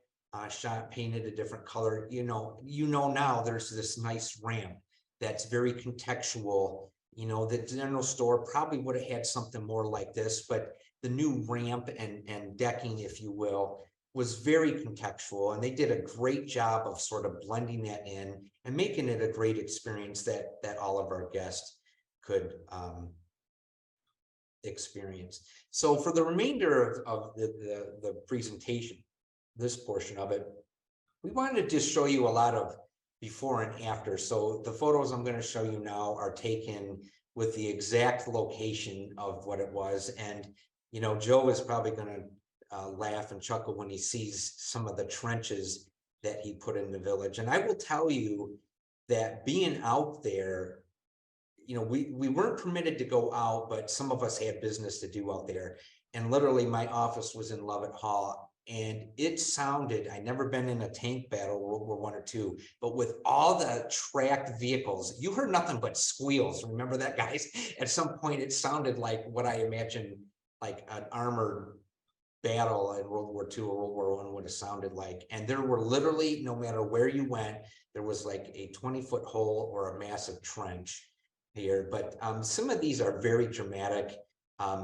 shop painted a different color. Now there's this nice ramp that's very contextual. The general store probably would have had something more like this, but the new ramp and decking, if you will, was very contextual, and they did a great job of sort of blending that in and making it a great experience that all of our guests could experience. So for the remainder of the presentation, this portion of it, we wanted to just show you a lot of before and after. So the photos I'm going to show you now are taken with the exact location of what it was. And Joe is probably going to laugh and chuckle when he sees some of the trenches that he put in the village. And I will tell you that being out there, we weren't permitted to go out, but some of us had business to do out there. And literally my office was in Lovett Hall, and it sounded, I never been in a tank battle, World War I or II, but with all the tracked vehicles, you heard nothing but squeals. Remember that, guys? At some point it sounded like what I imagine like an armored battle in World War II or World War I would have sounded like. And there were literally, no matter where you went, there was like a 20-foot hole or a massive trench here. But some of these are very dramatic.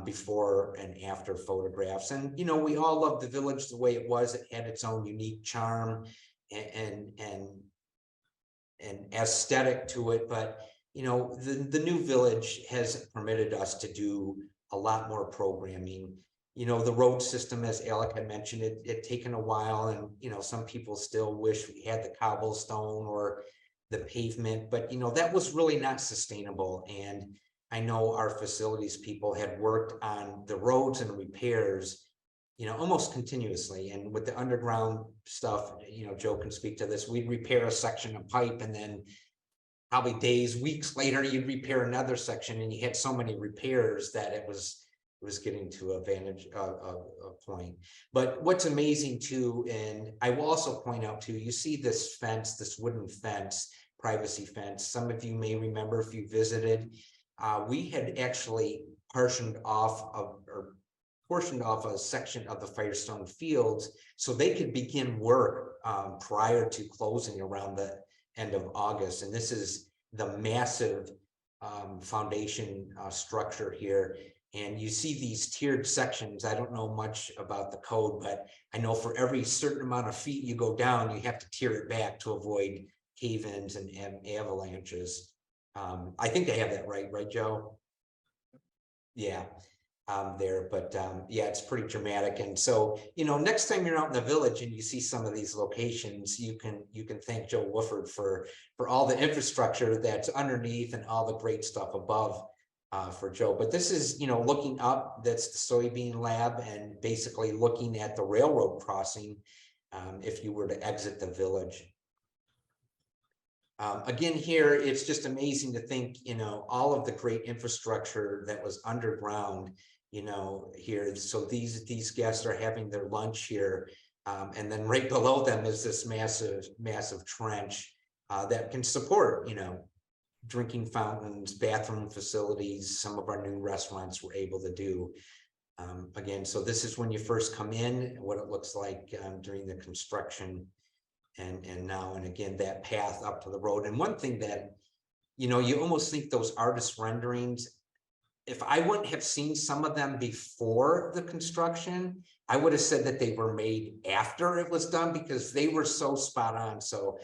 before and after photographs. And, you know, we all loved the village the way it was. It had its own unique charm and aesthetic to it. But, you know, the new village has permitted us to do a lot more programming. You know, the road system, as Alec had mentioned, it taken a while, and, you know, some people still wish we had the cobblestone or the pavement, but, you know, that was really not sustainable. And I know our facilities people had worked on the roads and repairs, you know, almost continuously. And with the underground stuff, you know, Joe can speak to this, we'd repair a section of pipe, and then probably days, weeks later, you'd repair another section, and you had so many repairs that it was getting to a point. But what's amazing too, and I will also point out too, you see this fence, this wooden fence, privacy fence. Some of you may remember if you visited, we had actually portioned off a section of the Firestone Fields so they could begin work prior to closing around the end of August. And this is the massive foundation structure here. And you see these tiered sections. I don't know much about the code, but I know for every certain amount of feet you go down, you have to tier it back to avoid cave-ins and avalanches. I think they have that right, Joe? Yeah, there, but yeah, it's pretty dramatic. And so, you know, next time you're out in the village and you see some of these locations, you can thank Joe Wolford for all the infrastructure that's underneath and all the great stuff above. For Joe, but this is, you know, looking up, that's the soybean lab, and basically looking at the railroad crossing if you were to exit the village. Again, here, it's just amazing to think, you know, all of the great infrastructure that was underground, you know, here. So these guests are having their lunch here. And then right below them is this massive trench that can support, you know, drinking fountains, bathroom facilities. Some of our new restaurants were able to do. Again, so this is when you first come in, what it looks like during the construction and now, and again, that path up to the road. And one thing that, you know, you almost think those artist renderings, if I wouldn't have seen some of them before the construction, I would have said that they were made after it was done, because they were so spot on. So,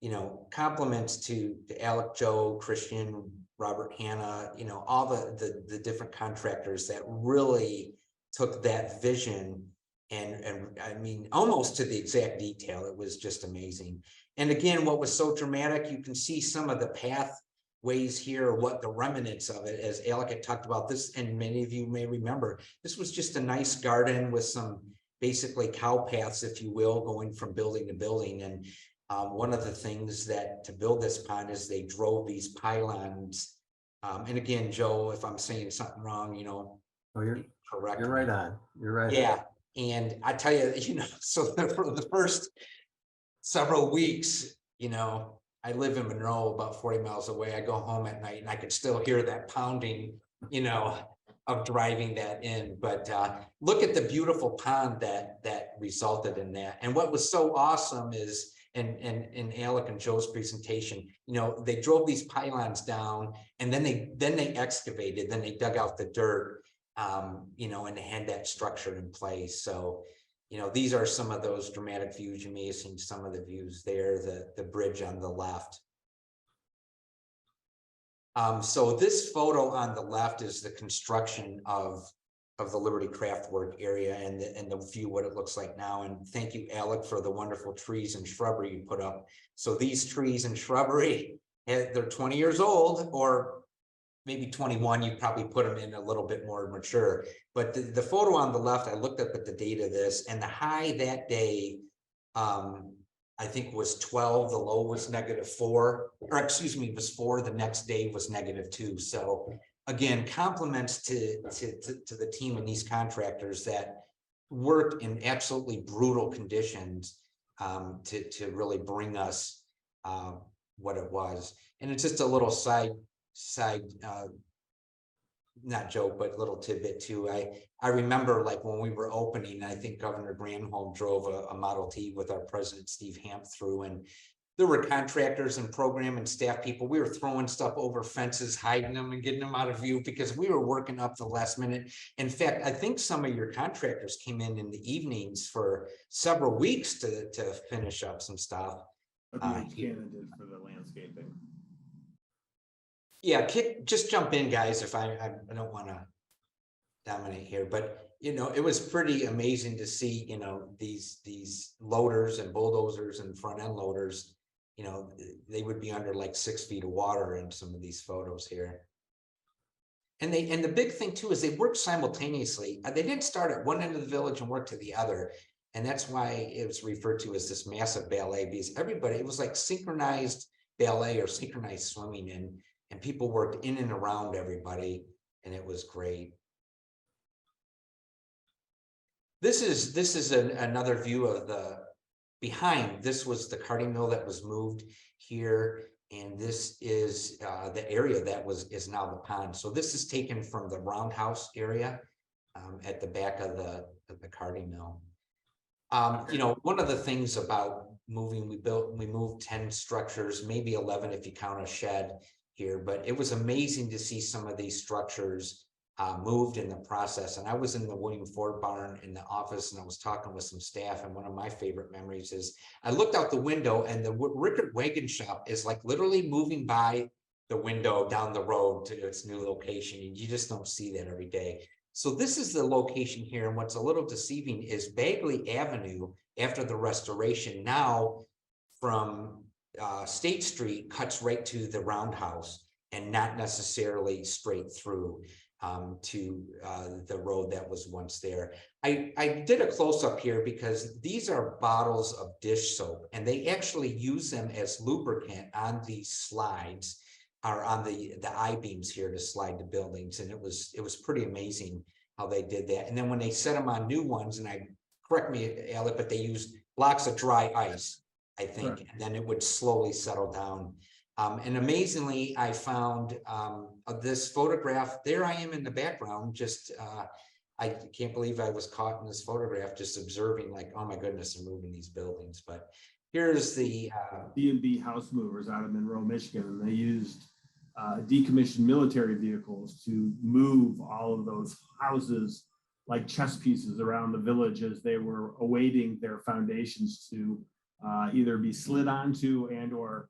you know, compliments to Alec, Joe, Christian, Robert, Hannah, you know, all the different contractors that really took that vision and I mean, almost to the exact detail. It was just amazing. And again, what was so dramatic, you can see some of the pathways here, what the remnants of it, as Alec had talked about this, and many of you may remember, this was just a nice garden with some basically cow paths, if you will, going from building to building. And one of the things that to build this pond is they drove these pylons. And again, Joe, if I'm saying something wrong, you know, you're correct. You're right on. You're right. Yeah. And I tell you, you know, so for the first several weeks, you know, I live in Monroe, about 40 miles away. I go home at night and I could still hear that pounding, you know, of driving that in. But look at the beautiful pond that resulted in that. And what was so awesome is, in Alec and Joe's presentation, you know, they drove these pylons down, and then they excavated, then they dug out the dirt, you know, and they had that structure in place. So, you know, these are some of those dramatic views. You may have seen some of the views there, the bridge on the left. So this photo on the left is the construction of the Liberty Craftwork area and the view, what it looks like now. And thank you, Alec, for the wonderful trees and shrubbery you put up. So these trees and shrubbery, they're 20 years old, or maybe 21, you probably put them in a little bit more mature. But the photo on the left, I looked up at the date of this, and the high that day, I think was 12, the low was -4, or excuse me, was 4, the next day was -2. So again, compliments to the team and these contractors that worked in absolutely brutal conditions to really bring us what it was. And it's just a little side not joke, but little tidbit too. I remember, like, when we were opening, I think Governor Granholm drove a Model T with our president Steve Hamp through, and there were contractors and program and staff people. We were throwing stuff over fences, hiding them and getting them out of view because we were working up the last minute. In fact, I think some of your contractors came in the evenings for several weeks to finish up some stuff. Cannon did for the landscaping. Yeah, just jump in, guys, if I don't want to dominate here, but you know, it was pretty amazing to see, you know, these loaders and bulldozers and front end loaders, you know, they would be under like 6 feet of water in some of these photos here. And the big thing too is they worked simultaneously. They didn't start at one end of the village and work to the other. And that's why it was referred to as this massive ballet, because everybody, it was like synchronized ballet or synchronized swimming, and people worked in and around everybody, and it was great. This is another view of the behind. This was the carding mill that was moved here, and this is the area that is now the pond. So this is taken from the roundhouse area at the back of the carding mill. You know, one of the things about moving, we moved 10 structures, maybe 11 if you count a shed here, but it was amazing to see some of these structures moved in the process. And I was in the William Ford barn in the office, and I was talking with some staff, and one of my favorite memories is I looked out the window and the Rickard Wagon Shop is like literally moving by the window down the road to its new location, and you just don't see that every day. So this is the location here, and what's a little deceiving is Bagley Avenue, after the restoration, now from State Street cuts right to the roundhouse and not necessarily straight through to the road that was once there. I did a close-up here because these are bottles of dish soap, and they actually use them as lubricant on these slides, or on the I-beams here to slide the buildings. And it was pretty amazing how they did that. And then when they set them on new ones, and correct me, Alec, but they used blocks of dry ice, I think, Correct. and then it would slowly settle down. And amazingly, I found this photograph. There I am in the background, just I can't believe I was caught in this photograph, just observing like, oh my goodness, they're moving these buildings. But here's the B&B house movers out of Monroe, Michigan, and they used decommissioned military vehicles to move all of those houses like chess pieces around the village as they were awaiting their foundations to either be slid onto and or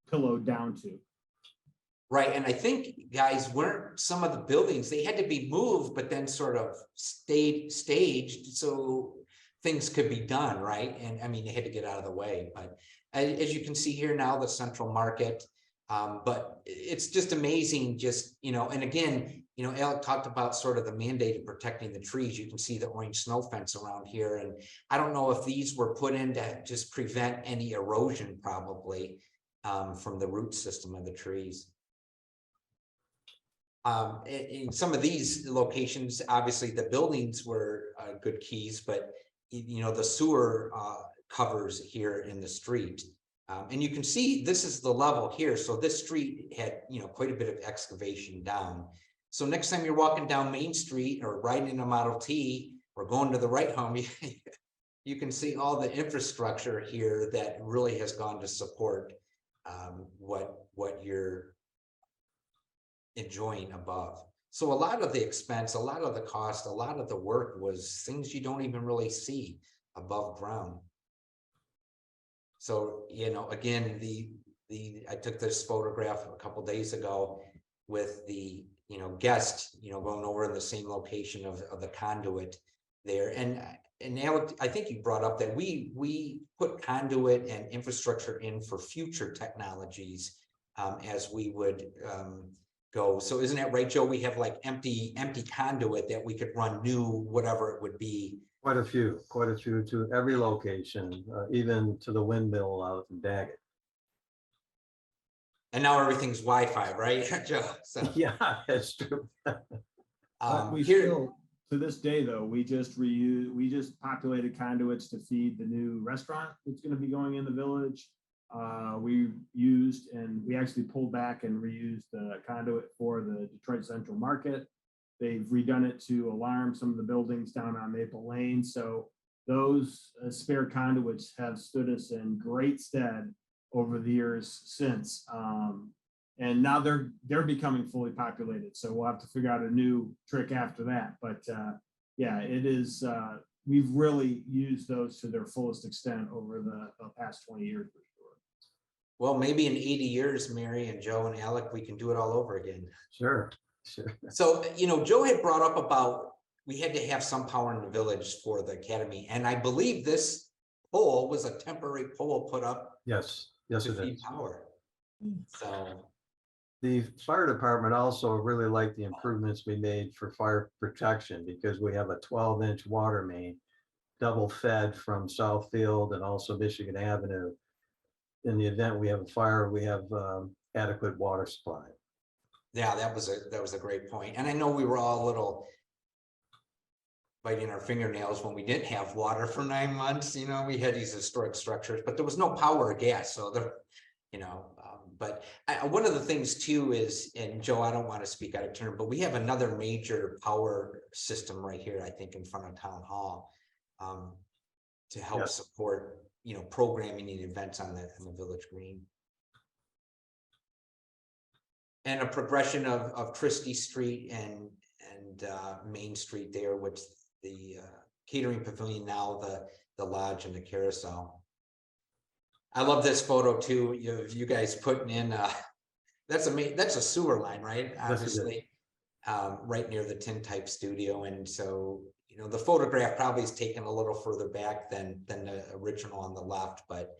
pillowed down to. right. And I think, guys, weren't some of the buildings, they had to be moved, but then sort of staged so things could be done, right? And I mean, they had to get out of the way. But as you can see here now, the Central Market, but it's just amazing, just, you know, and again, you know, Alec talked about sort of the mandate of protecting the trees. You can see the orange snow fence around here. And I don't know if these were put in to just prevent any erosion, probably, from the root system of the trees. In some of these locations, obviously the buildings were good keys, but you know, the sewer covers here in the street. And you can see this is the level here. So this street had, you know, quite a bit of excavation down. So next time you're walking down Main Street or riding in a Model T or going to the right home, you can see all the infrastructure here that really has gone to support what you're enjoying above. So a lot of the expense, a lot of the cost, a lot of the work was things you don't even really see above ground. So, you know, again, I took this photograph a couple days ago with the, you know, guest, you know, going over in the same location of the conduit there. And Alec, I think you brought up that we put conduit and infrastructure in for future technologies as we would go. So isn't that right, Joe? We have like empty conduit that we could run new, whatever it would be. Quite a few to every location, even to the windmill out in Daggett. And now everything's Wi-Fi, right, Joe? So, Yeah, that's true. We still, to this day though, we just populated conduits to feed the new restaurant that's going to be going in the village. We used, and we actually pulled back and reused the conduit for the Detroit Central Market. They've redone it to alarm some of the buildings down on Maple Lane. So those spare conduits have stood us in great stead over the years since. And now they're becoming fully populated. So we'll have to figure out a new trick after that. But yeah, it is, we've really used those to their fullest extent over the past 20 years for sure. Well, maybe in 80 years, Mary and Joe and Alec, we can do it all over again. Sure. So, Joe had brought up about we had to have some power in the village for the academy. And I believe this pole was a temporary pole put up Yes, to it feed is. power. So, The fire department also really liked the improvements we made for fire protection because we have a 12-inch water main, double fed from Southfield and also Michigan Avenue. In the event we have a fire, we have adequate water supply. yeah, that was a great point. And I know we were all a little biting our fingernails when we didn't have water for 9 months. We had these historic structures, but there was no power or gas. So but one of the things too is, and Joe, I don't want to speak out of turn, but we have another major power system right here, I think, in front of Town Hall, to help Yes. support, programming and events on the Village Green. And a progression of Christie Street and Main Street there, which the catering pavilion, now the lodge and the carousel. I love this photo too. You guys putting in that's a sewer line, right? Obviously, right near the Tintype studio. And so, the photograph probably is taken a little further back than the original on the left, but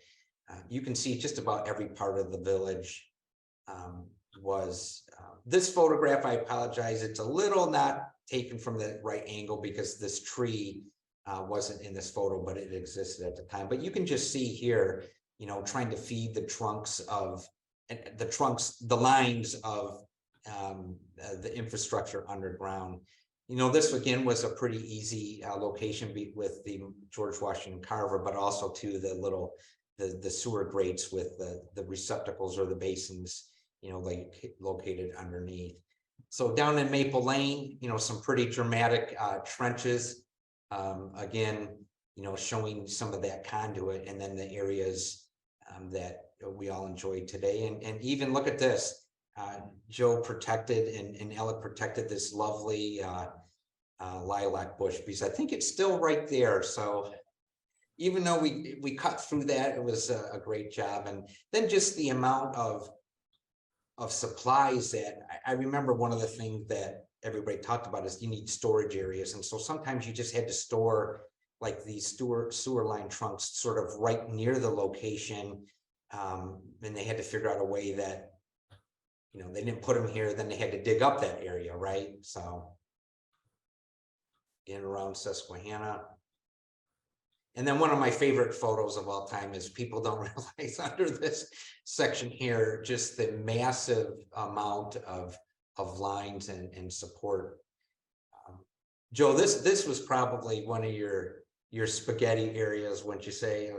you can see just about every part of the village was this photograph. I apologize. It's a little not taken from the right angle because this tree wasn't in this photo, but it existed at the time. But you can just see here, trying to feed the lines of the infrastructure underground. This again was a pretty easy location with the George Washington Carver, but also to the sewer grates with the receptacles or the basins, located underneath. So down in Maple Lane, some pretty dramatic trenches. Again, showing some of that conduit, and then the areas that we all enjoyed today. And even look at this, Joe protected and Alec protected this lovely lilac bush, because I think it's still right there. So even though we cut through that, it was a great job. And then just the amount of supplies that I remember, one of the things that everybody talked about is you need storage areas. And so sometimes you just had to store like these sewer line trunks sort of right near the location. And they had to figure out a way that, they didn't put them here, then they had to dig up that area, right? So in and around Susquehanna. And then one of my favorite photos of all time is, people don't realize under this section here, just the massive amount of lines and support. Joe, this was probably one of your spaghetti areas, wouldn't you say?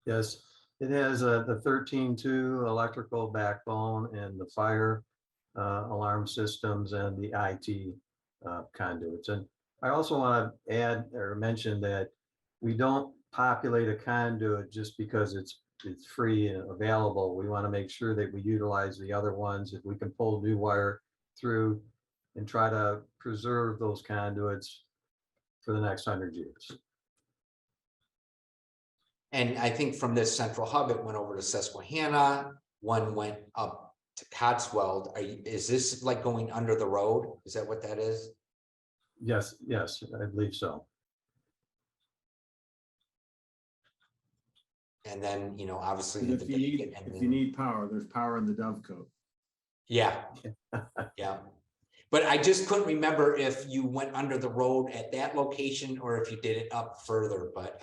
Yes, it has the 13.2 electrical backbone and the fire alarm systems and the IT conduits. And I also want to add or mention that we don't populate a conduit just because it's free and available. We want to make sure that we utilize the other ones. If we can pull new wire through and try to preserve those conduits for the next 100 years. And I think from this central hub, it went over to Susquehanna. One went up to Cotswold. Is this like going under the road? Is that what that is? Yes, I believe so. And then, obviously, If you need power, there's power in the Dovecote. Yeah. Yeah. But I just couldn't remember if you went under the road at that location or if you did it up further, but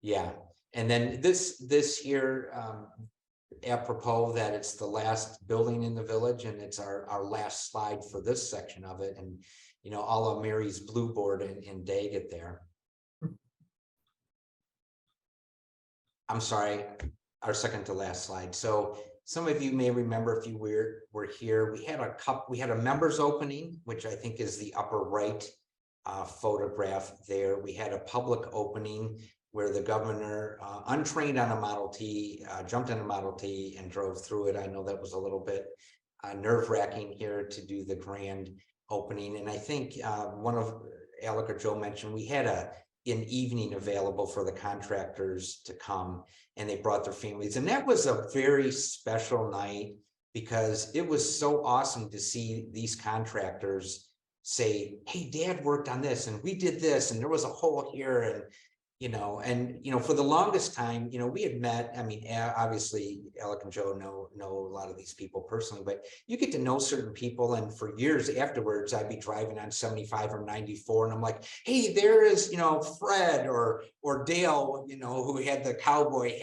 yeah. And then this here, apropos that it's the last building in the village, and it's our last slide for this section of it. And, all of Mary's blue board in Daggett there. I'm sorry, our second to last slide. So some of you may remember, if you were here, we had a members opening, which I think is the upper right photograph there. We had a public opening where the governor, untrained on a Model T, jumped in a Model T and drove through it. I know that was a little bit nerve-wracking here to do the grand opening. And I think one of Alec or Joe mentioned, we had an evening available for the contractors to come, and they brought their families. And that was a very special night because it was so awesome to see these contractors say, hey, Dad worked on this and we did this and there was a hole here. And for the longest time, we had met. I mean, obviously Alec and Joe know a lot of these people personally, but you get to know certain people. And for years afterwards, I'd be driving on 75 or 94, and I'm like, hey, there is, Fred or Dale, who had the cowboy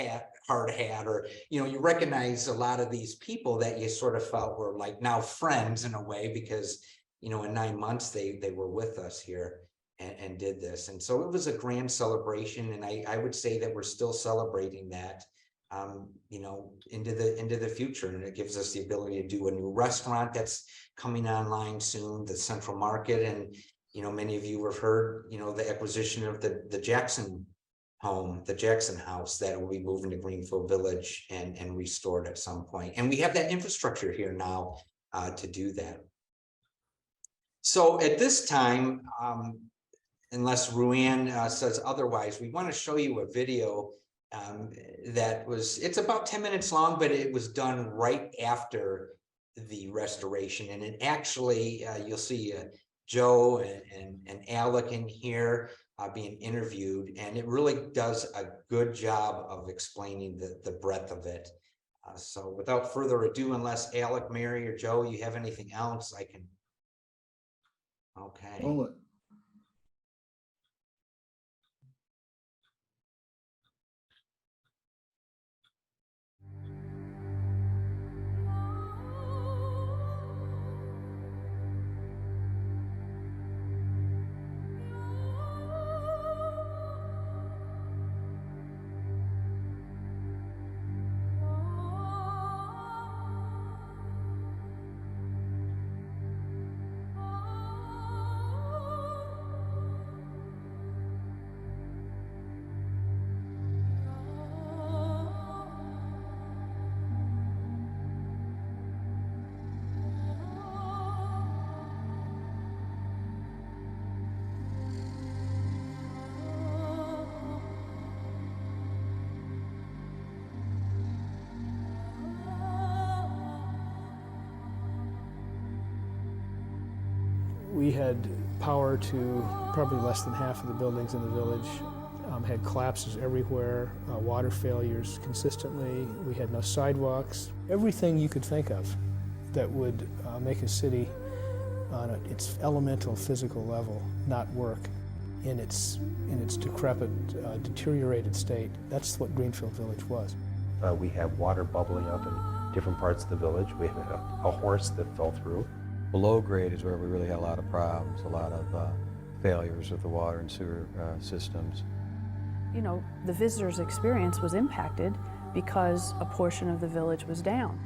hard hat, or, you recognize a lot of these people that you sort of felt were like now friends in a way, because, in 9 months, they were with us here. And did this. And so it was a grand celebration. And I would say that we're still celebrating that, into the future. And it gives us the ability to do a new restaurant that's coming online soon, the Central Market. And, many of you have heard, the acquisition of the Jackson home, the Jackson house, that will be moving to Greenfield Village and restored at some point. And we have that infrastructure here now to do that. So at this time, unless Ruann says otherwise, we want to show you a video it's about 10 minutes long, but it was done right after the restoration. And it actually, you'll see Joe and Alec in here being interviewed, and it really does a good job of explaining the breadth of it. So without further ado, unless Alec, Mary, or Joe, you have anything else, I can. Okay. Roll it. We had power to probably less than half of the buildings in the village, had collapses everywhere, water failures consistently. We had no sidewalks. Everything you could think of that would make a city on its elemental physical level not work in its decrepit, deteriorated state. That's what Greenfield Village was. We have water bubbling up in different parts of the village. We have a horse that fell through. Below grade is where we really had a lot of problems, a lot of failures with the water and sewer systems. The visitor's experience was impacted because a portion of the village was down.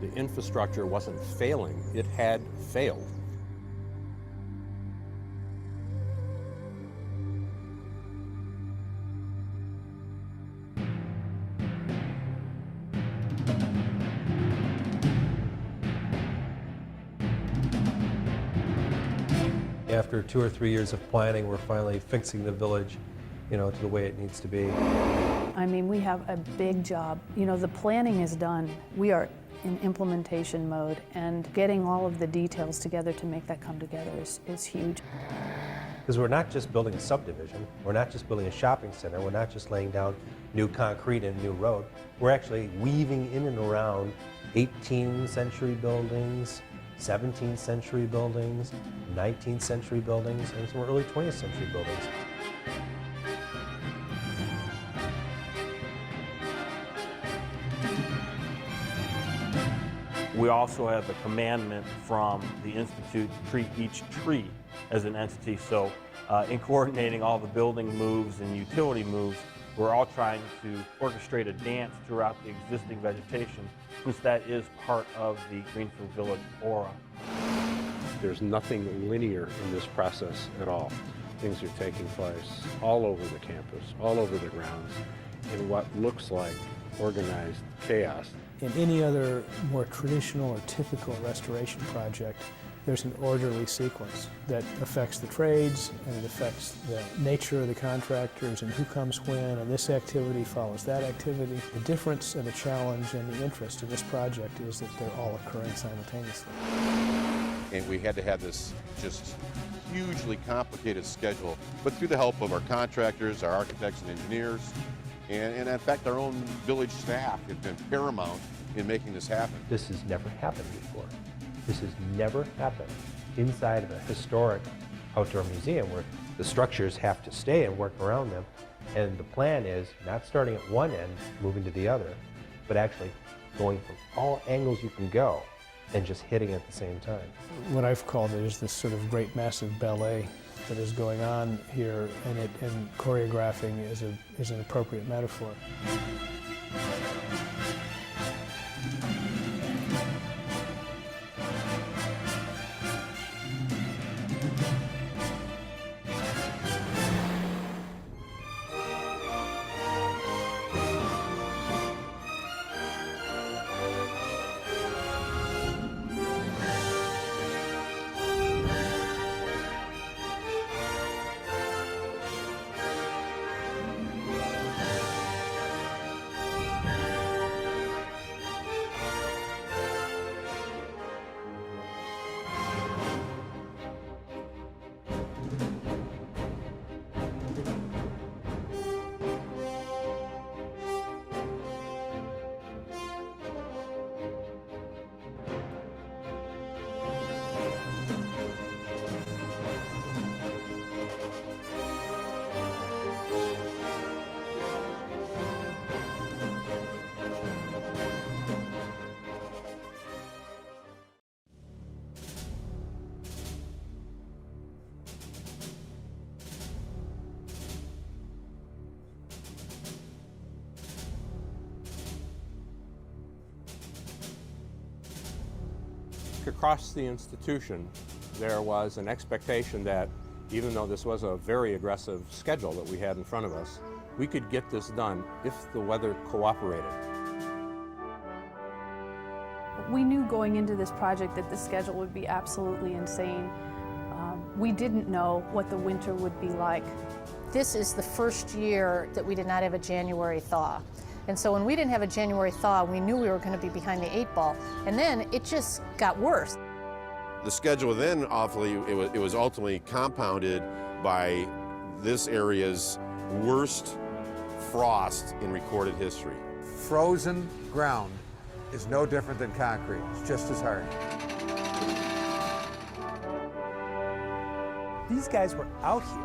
The infrastructure wasn't failing, it had failed. After 2 or 3 years of planning, we're finally fixing the village, to the way it needs to be. I mean, we have a big job. The planning is done. We are in implementation mode, and getting all of the details together to make that come together is huge. Because we're not just building a subdivision, we're not just building a shopping center, we're not just laying down new concrete and new road. We're actually weaving in and around 18th century buildings, 17th century buildings, 19th century buildings, and some early 20th century buildings. We also have a commandment from the Institute to treat each tree as an entity. So in coordinating all the building moves and utility moves, we're all trying to orchestrate a dance throughout the existing vegetation, since that is part of the Greenfield Village aura. There's nothing linear in this process at all. Things are taking place all over the campus, all over the grounds, in what looks like organized chaos. In any other more traditional or typical restoration project, there's an orderly sequence that affects the trades and it affects the nature of the contractors and who comes when, and this activity follows that activity. The difference and the challenge and the interest in this project is that they're all occurring simultaneously. And we had to have this just hugely complicated schedule, but through the help of our contractors, our architects and engineers, and in fact our own village staff have been paramount in making this happen. This has never happened before. This has never happened inside of a historic outdoor museum where the structures have to stay and work around them. And the plan is not starting at one end, moving to the other, but actually going from all angles you can go and just hitting at the same time. What I've called it is this sort of great massive ballet that is going on here, and choreographing is an appropriate metaphor. Across the institution, there was an expectation that even though this was a very aggressive schedule that we had in front of us, we could get this done if the weather cooperated. We knew going into this project that the schedule would be absolutely insane. We didn't know what the winter would be like. This is the first year that we did not have a January thaw. And so when we didn't have a January thaw, we knew we were going to be behind the 8 ball. And then it just got worse. The schedule then, it was ultimately compounded by this area's worst frost in recorded history. Frozen ground is no different than concrete. It's just as hard. These guys were out here.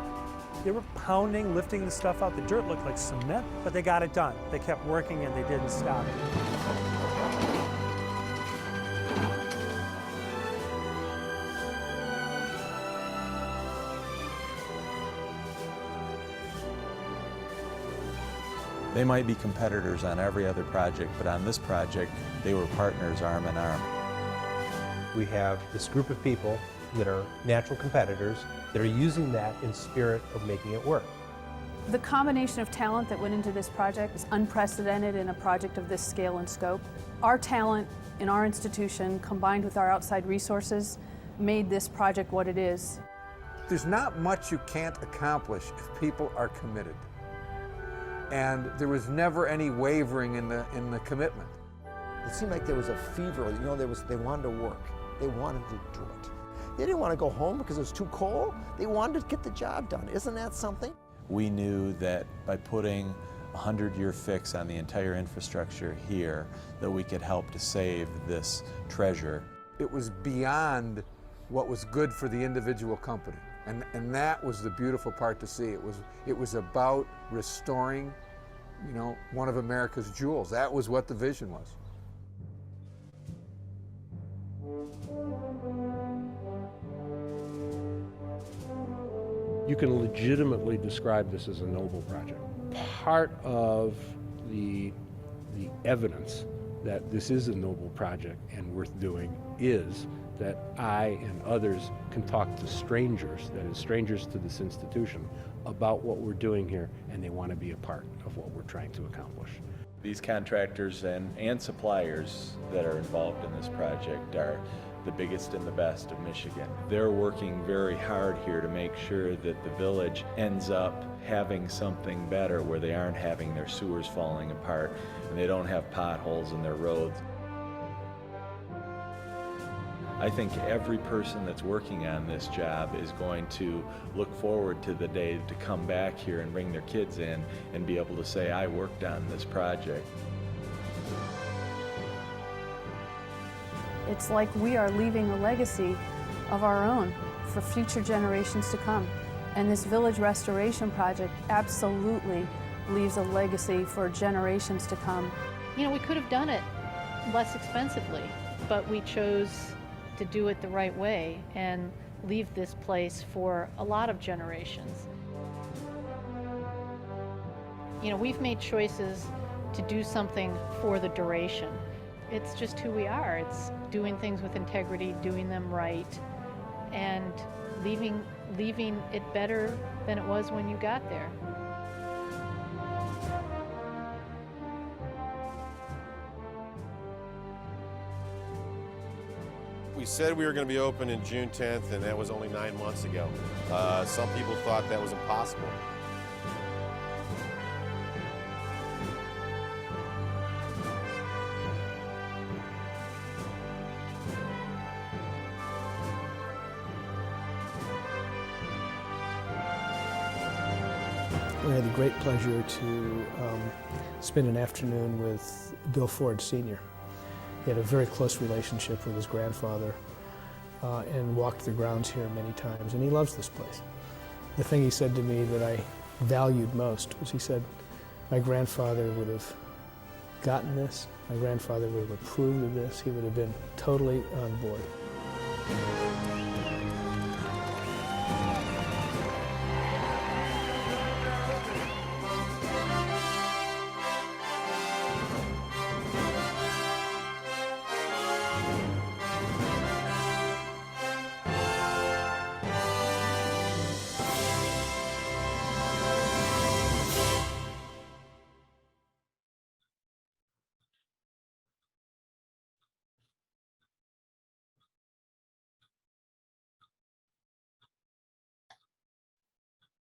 They were pounding, lifting the stuff out. The dirt looked like cement, but they got it done. They kept working and they didn't stop. They might be competitors on every other project, but on this project, they were partners arm in arm. We have this group of people that are natural competitors that are using that in spirit of making it work. The combination of talent that went into this project is unprecedented in a project of this scale and scope. Our talent in our institution, combined with our outside resources, made this project what it is. There's not much you can't accomplish if people are committed. And there was never any wavering in the commitment. It seemed like there was a fever, you know, they wanted to work. They wanted to do it. They didn't want to go home because it was too cold. They wanted to get the job done. Isn't that something? We knew that by putting a 100-year fix on the entire infrastructure here, that we could help to save this treasure. It was beyond what was good for the individual company. And that was the beautiful part to see. It was about restoring, you know, one of America's jewels. That was what the vision was. You can legitimately describe this as a noble project. Part of the evidence that this is a noble project and worth doing is that I and others can talk to strangers, that is strangers to this institution, about what we're doing here, and they want to be a part of what we're trying to accomplish. These contractors and suppliers that are involved in this project are the biggest and the best of Michigan. They're working very hard here to make sure that the village ends up having something better, where they aren't having their sewers falling apart and they don't have potholes in their roads. I think every person that's working on this job is going to look forward to the day to come back here and bring their kids in and be able to say, I worked on this project. It's like we are leaving a legacy of our own for future generations to come. And this village restoration project absolutely leaves a legacy for generations to come. You know, we could have done it less expensively, but we chose to do it the right way and leave this place for a lot of generations. You know, we've made choices to do something for the duration. It's just who we are. It's doing things with integrity, doing them right, and leaving it better than it was when you got there. We said we were going to be open in June 10th, and that was only 9 months ago. Some people thought that was impossible. We had the great pleasure to spend an afternoon with Bill Ford Sr. He had a very close relationship with his grandfather and walked the grounds here many times, and he loves this place. The thing he said to me that I valued most was, he said, my grandfather would have gotten this, my grandfather would have approved of this, he would have been totally on board.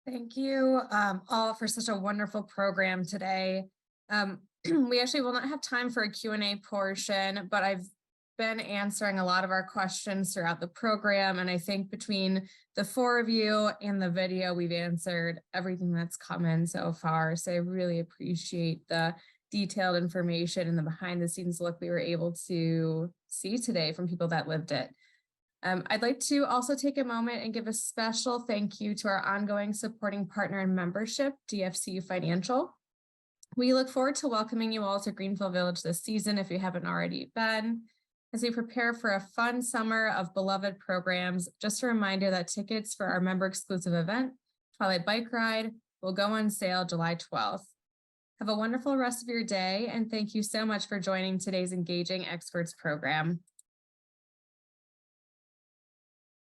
Thank you all for such a wonderful program today. We actually will not have time for a Q&A portion, but I've been answering a lot of our questions throughout the program. And I think between the 4 of you and the video, we've answered everything that's come in so far. So I really appreciate the detailed information and the behind the scenes look we were able to see today from people that lived it. I'd like to also take a moment and give a special thank you to our ongoing supporting partner and membership, DFCU Financial. We look forward to welcoming you all to Greenfield Village this season if you haven't already been. As we prepare for a fun summer of beloved programs, just a reminder that tickets for our member exclusive event, Twilight Bike Ride, will go on sale July 12th. Have a wonderful rest of your day, and thank you so much for joining today's Engaging Experts program.